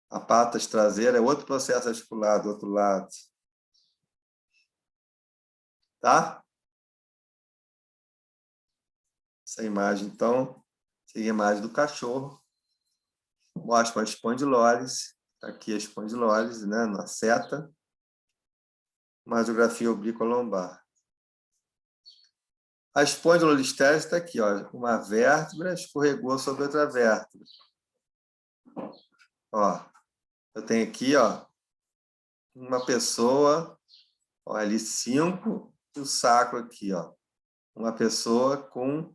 A pata traseira é outro processo articular do outro lado. Tá? Essa imagem, então, essa é a imagem do cachorro. Mostra a espondilólise. Aqui a espondilólise, né, na seta. Uma radiografia oblíqua lombar. A espondilolistese está aqui, ó. Uma vértebra escorregou sobre outra vértebra. Ó, eu tenho aqui, ó, uma pessoa, ó, L5 e o sacro aqui, ó. Uma pessoa com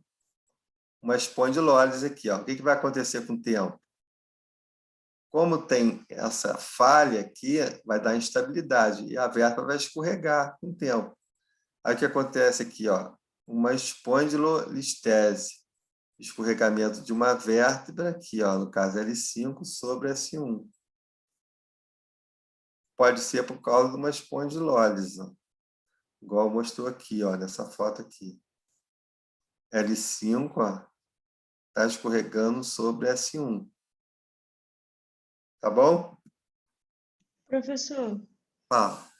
uma espondilólise aqui, ó. O que vai acontecer com o tempo? Como tem essa falha aqui, vai dar instabilidade e a vértebra vai escorregar com o tempo. Aí o que acontece aqui, ó? Uma espondilolistese, escorregamento de uma vértebra aqui, ó, no caso L5 sobre S1. Pode ser por causa de uma espondilólise, ó, igual mostrou aqui, ó, nessa foto aqui. L5, ó, está escorregando sobre S1. Tá bom? Professor, Fala.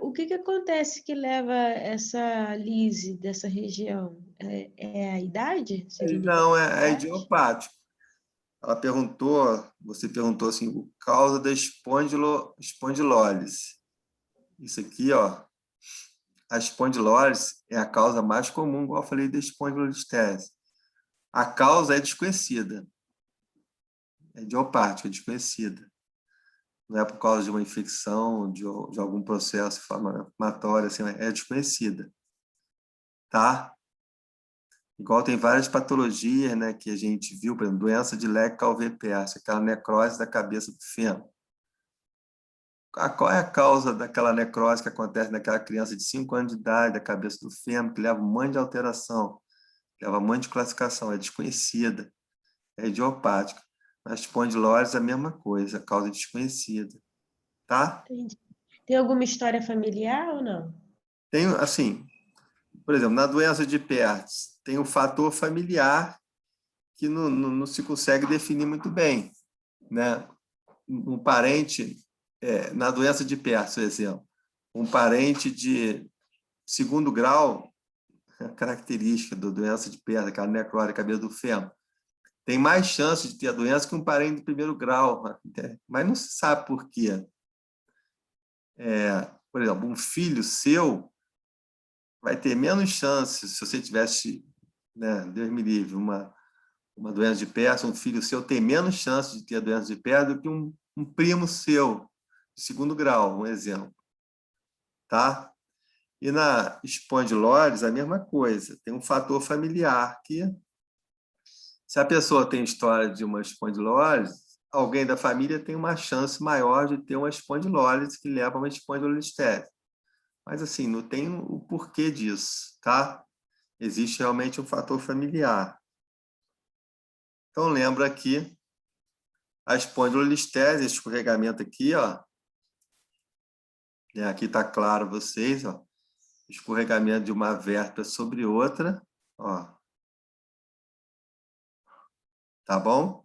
o que acontece que leva essa lise dessa região? É a idade? Seria ligado Não, à é idade? idiopático. Ela perguntou, você perguntou assim, o causa da espondilólise. Isso aqui, ó, a espondilólise é a causa mais comum, igual eu falei, da espondilolistese. A causa é desconhecida, é idiopática, é desconhecida. Não é por causa de uma infecção, de algum processo inflamatório, assim, é desconhecida. Tá? Igual tem várias patologias, né, que a gente viu, por exemplo, doença de Leck-Calvé-Percy, aquela necrose da cabeça do fêmur. Qual é a causa daquela necrose que acontece naquela criança de 5 anos de idade, da cabeça do fêmur, que leva um monte de alteração, leva um monte de classificação, é desconhecida, é idiopática. Na espondilólise, a mesma coisa, a causa é desconhecida. Tá? Entendi. Tem alguma história familiar ou não? Tem, assim, por exemplo, na doença de Pertz, tem o fator familiar que não se consegue definir muito bem, né? Um parente, na doença de Pertz, por exemplo, um parente de segundo grau, a característica da doença de Pertz, aquela necrose da cabeça do fêmur, tem mais chance de ter a doença que um parente de primeiro grau, mas não se sabe por quê. Por exemplo, um filho seu vai ter menos chance se você tivesse, né, Deus me livre, uma doença de Pertz, um filho seu tem menos chance de ter a doença de Pertz do que um primo seu, de segundo grau, um exemplo. Tá? E na espondilose, a mesma coisa. Tem um fator familiar que, se a pessoa tem história de uma espondilose, alguém da família tem uma chance maior de ter uma espondilose que leva a uma espondilolistese. Mas, assim, não tem o porquê disso, tá? Existe realmente um fator familiar. Então, lembra aqui, a espondilolistese, esse escorregamento aqui, ó, aqui está claro vocês, ó, escorregamento de uma vértebra sobre outra, ó, tá bom?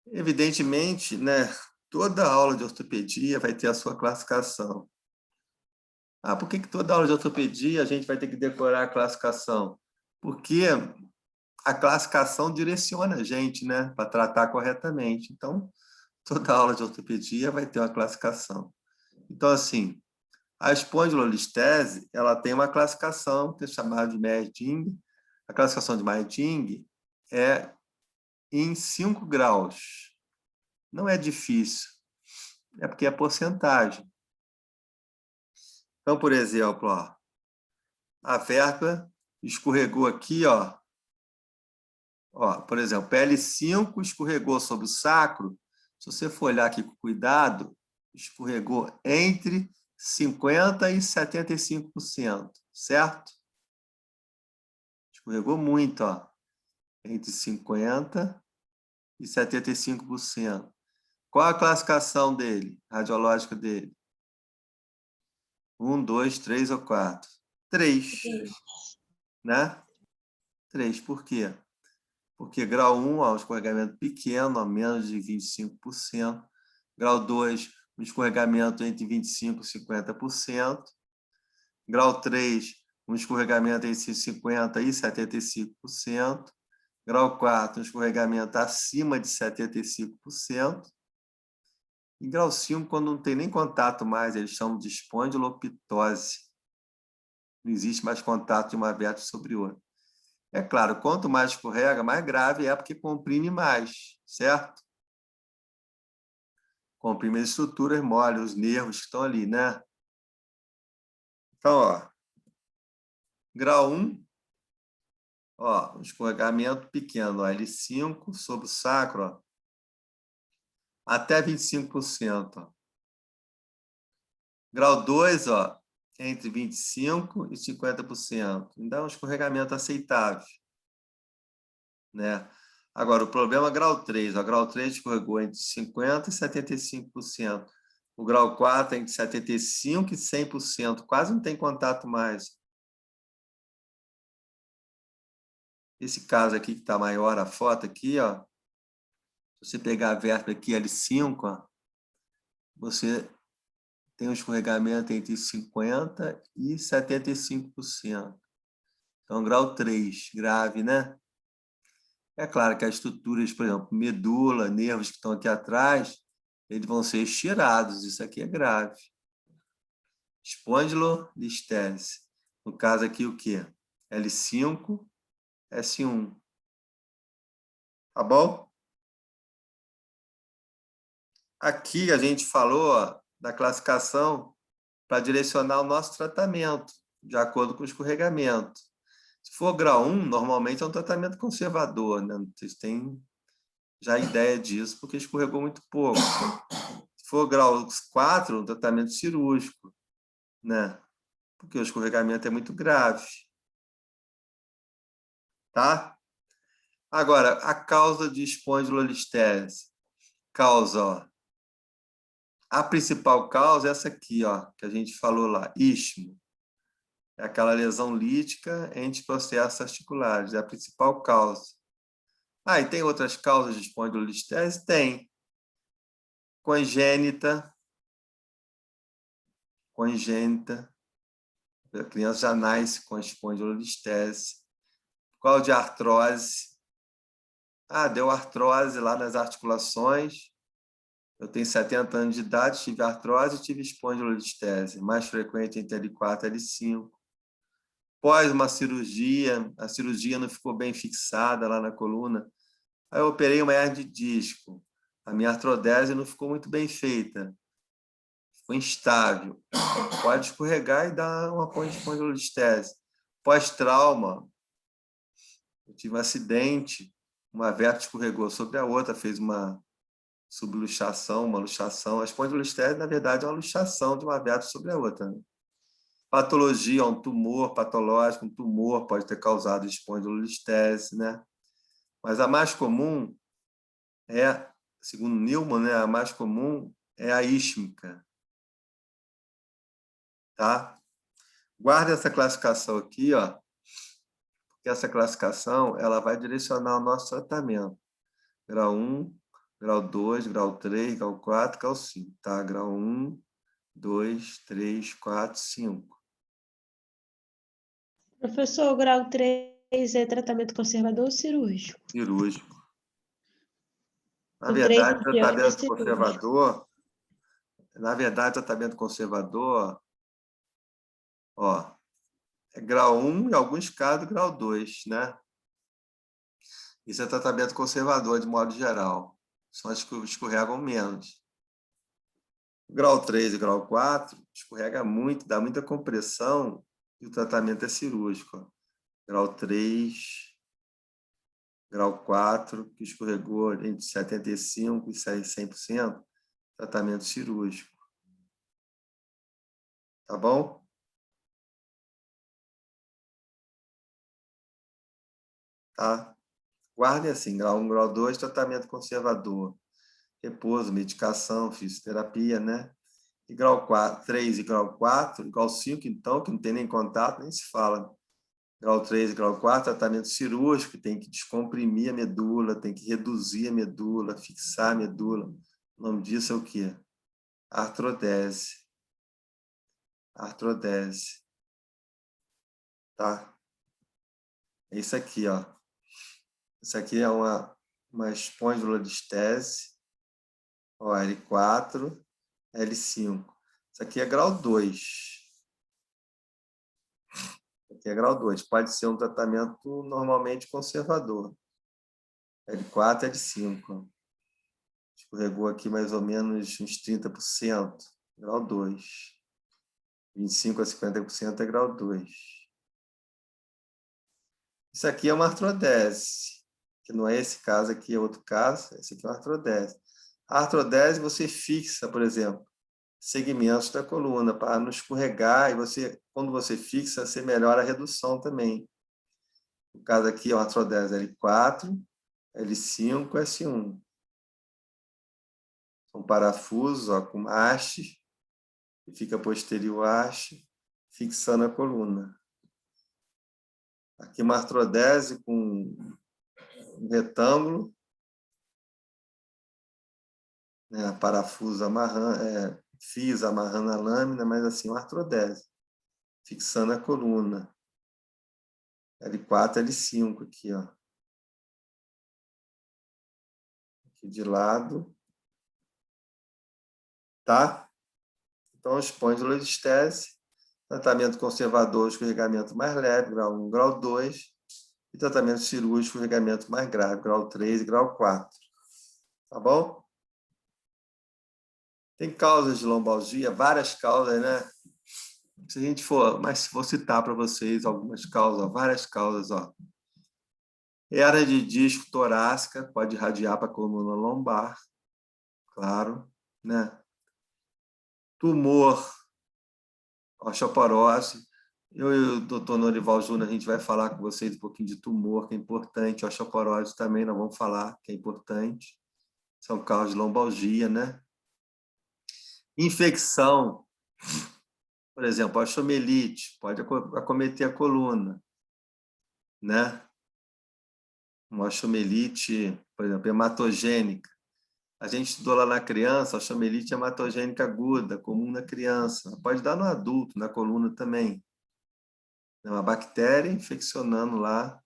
Evidentemente, né, toda aula de ortopedia vai ter a sua classificação. Ah, por que toda aula de ortopedia a gente vai ter que decorar a classificação? Porque a classificação direciona a gente, né, para tratar corretamente. Então, toda aula de ortopedia vai ter uma classificação. Então, assim, a espondilolistese, ela tem uma classificação que é chamada de Meyer-Ding. A classificação de Meyer-Ding é em 5 graus. Não é difícil, é porque é porcentagem. Então, por exemplo, ó, a vértebra escorregou aqui, ó, por exemplo, PL5 escorregou sobre o sacro. Se você for olhar aqui com cuidado, escorregou entre 50% e 75%, certo? Escorregou muito, ó, entre 50% e 75%. Qual a classificação dele, radiológica dele? 1, 2, 3 ou 4? 3, né? 3, por quê? Porque grau 1, ó, um escorregamento pequeno, a menos de 25%. Grau 2, um escorregamento entre 25% e 50%. Grau 3, um escorregamento entre 50% e 75%. Grau 4, um escorregamento acima de 75%. E grau 5, quando não tem nem contato mais, eles chamam de espondilopitose. Não existe mais contato de uma vértebra sobre outra. É claro, quanto mais escorrega, mais grave é porque comprime mais, certo? Comprime as estruturas moles, os nervos que estão ali, né? Então, ó, grau 1, ó, um escorregamento pequeno, ó, L5 sobre o sacro, ó, até 25%. Ó. Grau 2, ó, entre 25% e 50%. Ainda é um escorregamento aceitável, né? Agora, o problema é grau 3. O grau 3 escorregou entre 50% e 75%. O grau 4 é entre 75% e 100%. Quase não tem contato mais. Esse caso aqui que está maior, a foto aqui, ó, se você pegar a vértebra aqui, L5, ó, você tem um escorregamento entre 50% e 75%. Então, grau 3, grave, né? É claro que as estruturas, por exemplo, medula, nervos que estão aqui atrás, eles vão ser estirados. Isso aqui é grave. Espondilolistese. No caso aqui, o quê? L5, S1. Tá bom? Aqui a gente falou, ó, da classificação para direcionar o nosso tratamento, de acordo com o escorregamento. Se for grau 1, normalmente é um tratamento conservador, né? Vocês têm já ideia disso, porque escorregou muito pouco. Se for grau 4, um tratamento cirúrgico, né? Porque o escorregamento é muito grave. Tá? Agora, a causa de espondilolistese. Causa, ó, A principal causa é essa aqui, ó, que a gente falou lá, istmo. É aquela lesão lítica entre processos articulares, é a principal causa. Ah, e tem outras causas de espondilolistese? Tem. Congênita. A criança já nasce com espondilolistese. Qual de artrose? Ah, deu artrose lá nas articulações. Eu tenho 70 anos de idade, tive artrose e tive espondilolistese, mais frequente entre L4 e L5. Após uma cirurgia, a cirurgia não ficou bem fixada lá na coluna. Aí eu operei uma hernia de disco. A minha artrodese não ficou muito bem feita. Ficou instável. Pode escorregar e dar uma espondilolistese. Pós-trauma, eu tive um acidente, uma vértebra escorregou sobre a outra, fez uma subluxação, uma luxação. A espondilolistese, na verdade, é uma luxação de uma vértebra sobre a outra, né? Patologia, um tumor patológico, um tumor pode ter causado espondilolistese, né? Mas a mais comum é, segundo Newman, né, a mais comum é a ísmica, tá? Guarda essa classificação aqui, ó, porque essa classificação ela vai direcionar o nosso tratamento. Grau 1, grau 2, grau 3, grau 4, grau 5, tá? Grau 1, 2, 3, 4, 5. Professor, o grau 3 é tratamento conservador ou cirúrgico? Cirúrgico. Na O 3 verdade, em diante é tratamento cirúrgico. conservador, ó, é grau 1, em alguns casos, grau 2, né? Isso é tratamento conservador, de modo geral. São as que escorregam menos. Grau 3 e grau 4, escorrega muito, dá muita compressão e o tratamento é cirúrgico. Ó. Grau 3, grau 4, que escorregou entre 75% e 100%, tratamento cirúrgico. Tá bom? Tá? Guardem assim, grau 1, grau 2, tratamento conservador. Repouso, medicação, fisioterapia, né? E grau 4, 3 e grau 4, grau 5, então, que não tem nem contato, nem se fala. Grau 3 e grau 4, tratamento cirúrgico, tem que descomprimir a medula, tem que reduzir a medula, fixar a medula. O nome disso é o quê? Artrodese. Artrodese. Tá? É isso aqui, ó. Isso aqui é uma espondilolistese, ó, L4, L5. Isso aqui é grau 2. Isso aqui é grau 2. Pode ser um tratamento normalmente conservador. L4, L5. Escorregou aqui mais ou menos uns 30%. Grau 2. 25% a 50% é grau 2. Isso aqui é uma artrodese, que não é esse caso aqui, é outro caso. Esse aqui é uma artrodese. A artrodese você fixa, por exemplo, segmentos da coluna para não escorregar e você, quando você fixa, você melhora a redução também. O caso aqui é uma artrodese L4, L5, S1. São parafusos, ó, com haste, que fica posterior haste, fixando a coluna. Aqui uma artrodese com um retângulo, né, parafuso amarrando, fios amarrando a lâmina, mas assim, uma artrodese, fixando a coluna. L4, L5 aqui, ó. Aqui de lado. Tá? Então, espondilolistese, tratamento conservador, escorregamento mais leve, grau 1, grau 2, e tratamento cirúrgico, escorregamento mais grave, grau 3 e grau 4. Tá bom? Tem causas de lombalgia, várias causas, né? Se a gente for, mas vou citar para vocês algumas causas, várias causas, ó. Hernia de disco torácica, pode irradiar para a coluna lombar, claro, né? Tumor, osteoporose. Eu e o doutor Norival Júnior, a gente vai falar com vocês um pouquinho de tumor, que é importante. Osteoporose também, nós vamos falar, que é importante. São causas de lombalgia, né? Infecção, por exemplo, osteomielite, pode acometer a coluna, né? Uma osteomielite, por exemplo, hematogênica. A gente estudou lá na criança, a osteomielite hematogênica aguda, comum na criança. Pode dar no adulto, na coluna também. É uma bactéria infeccionando lá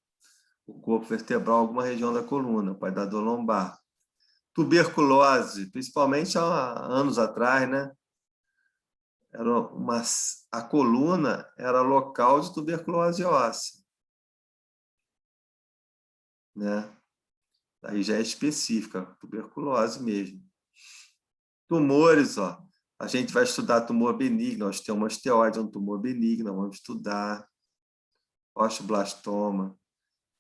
o corpo vertebral, alguma região da coluna, pode dar dor lombar. Tuberculose, principalmente há anos atrás, né? A coluna era local de tuberculose óssea, né? Aí já é específica, tuberculose mesmo. Tumores, ó. A gente vai estudar tumor benigno, osteoma osteoide é um tumor benigno, vamos estudar. Osteoblastoma.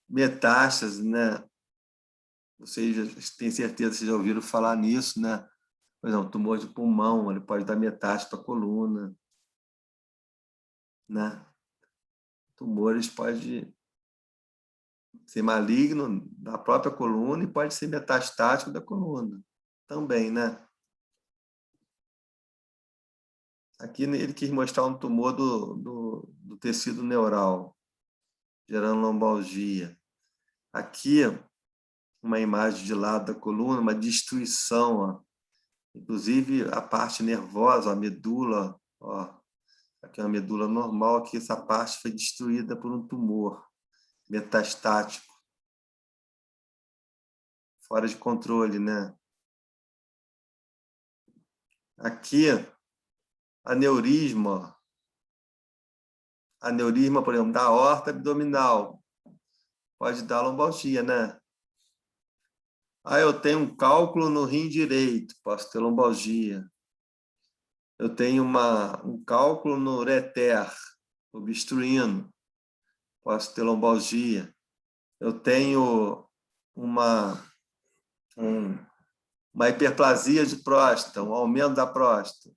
Metástase, né? Vocês têm certeza que vocês já ouviram falar nisso, né? Por exemplo, tumor de pulmão, ele pode dar metástase para a coluna, né? Tumores pode ser maligno da própria coluna e pode ser metastático da coluna também, né? Aqui ele quis mostrar um tumor do tecido neural, gerando lombalgia. Aqui, uma imagem de lado da coluna, uma destruição, ó. Inclusive a parte nervosa, a medula, ó, aqui é uma medula normal, aqui essa parte foi destruída por um tumor metastático, fora de controle, né? Aqui, aneurisma, aneurisma, por exemplo, da aorta abdominal, pode dar lombalgia, né? Ah, eu tenho um cálculo no rim direito, posso ter lombalgia. Eu tenho um cálculo no ureter, obstruindo, posso ter lombalgia. Eu tenho uma hiperplasia de próstata, um aumento da próstata,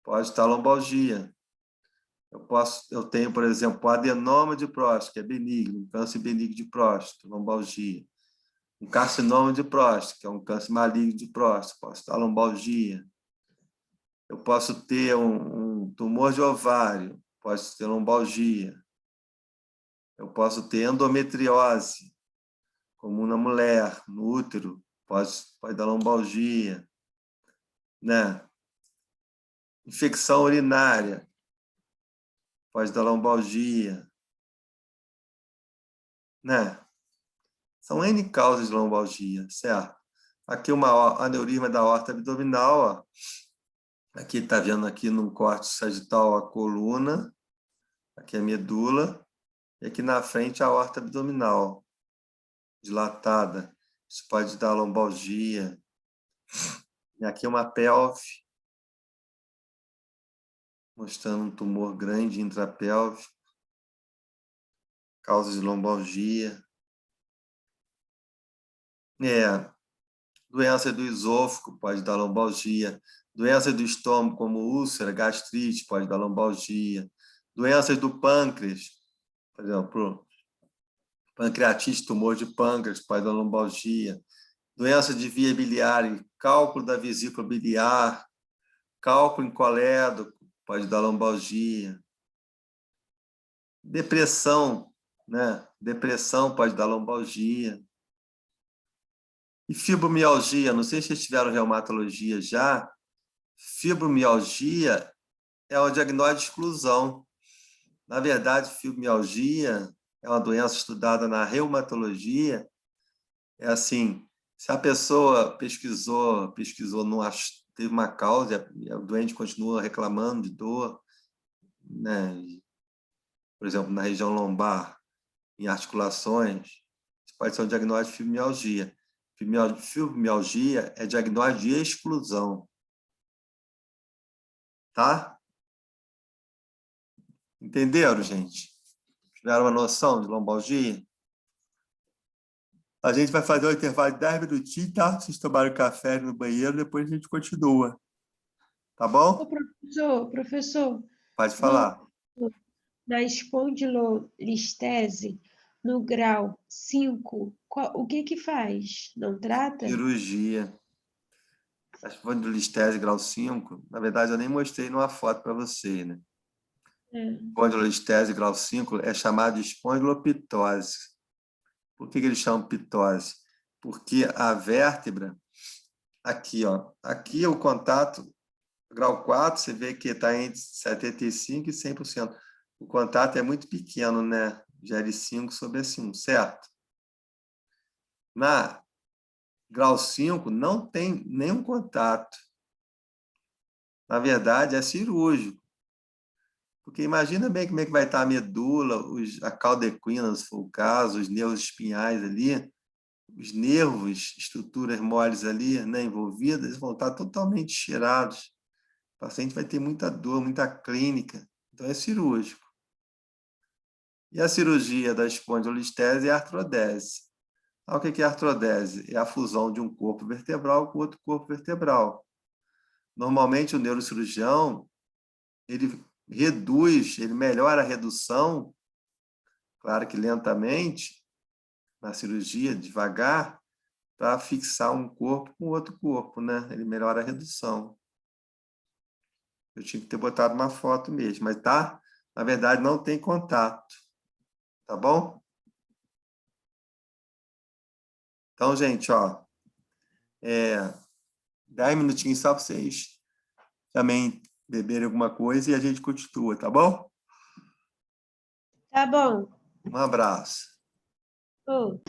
pode estar lombalgia. Eu tenho, por exemplo, adenoma de próstata, que é benigno, um câncer benigno de próstata, lombalgia. Um carcinoma de próstata, que é um câncer maligno de próstata, posso estar lombalgia. Eu posso ter um tumor de ovário, posso ter lombalgia. Eu posso ter endometriose, comum na mulher, no útero, pode dar lombalgia, né? Infecção urinária, pode dar lombalgia, né? São N causas de lombalgia, certo? Aqui uma aneurisma da aorta abdominal, ó. Aqui está vendo aqui num corte sagital a coluna, aqui a medula, e aqui na frente a aorta abdominal, dilatada. Isso pode dar lombalgia. E aqui uma pelve, mostrando um tumor grande intrapélvico, causa de lombalgia. Doença do esôfago pode dar lombalgia. Doença do estômago, como úlcera, gastrite, pode dar lombalgia. Doenças do pâncreas, por exemplo, pancreatite, tumor de pâncreas, pode dar lombalgia. Doença de via biliar, cálculo da vesícula biliar, cálculo em colédoco, pode dar lombalgia. Depressão, né? Depressão pode dar lombalgia. E fibromialgia, não sei se vocês tiveram reumatologia já. Fibromialgia é o diagnóstico de exclusão. Na verdade, fibromialgia é uma doença estudada na reumatologia. É assim, se a pessoa pesquisou, não teve uma causa, e o doente continua reclamando de dor, né? Por exemplo, na região lombar, em articulações, isso pode ser um diagnóstico de fibromialgia. Fibromialgia é diagnóstico de exclusão. Tá? Entenderam, gente? Tiveram uma noção de lombalgia? A gente vai fazer um intervalo de 10 minutinhos, tá? Vocês tomaram café no banheiro, depois a gente continua. Tá Ô, bom? professor, Pode no, falar. na espondilolistese, no grau 5, o que que faz? Não trata? Cirurgia. A espondilolistese grau 5, na verdade, eu nem mostrei numa foto para você, né? Espondilolistese grau 5 é chamado de espondilopitose. Por que eles chamam pitose? Porque a vértebra, aqui, ó, aqui é o contato, grau 4, você vê que está entre 75% e 100%. O contato é muito pequeno, né? GL5/S1, certo? Na grau 5, não tem nenhum contato. Na verdade, é cirúrgico. Porque imagina bem como é que vai estar a medula, a cauda equina, se for o caso, os nervos espinhais ali, os nervos, estruturas moles ali, né, envolvidas, eles vão estar totalmente tirados. O paciente vai ter muita dor, muita clínica. Então, é cirúrgico. E a cirurgia da espondilolistese é a artrodese. O que é a artrodese? É a fusão de um corpo vertebral com outro corpo vertebral. Normalmente, o neurocirurgião, ele reduz, ele melhora a redução, claro que lentamente, na cirurgia, devagar, para fixar um corpo com outro corpo, né? Ele melhora a redução. Eu tinha que ter botado uma foto mesmo, mas tá? Na verdade, não tem contato. Tá bom? Então, gente, ó, 10 minutinhos só para vocês também beberem alguma coisa e a gente continua, tá bom? Tá bom. Um abraço. Oh.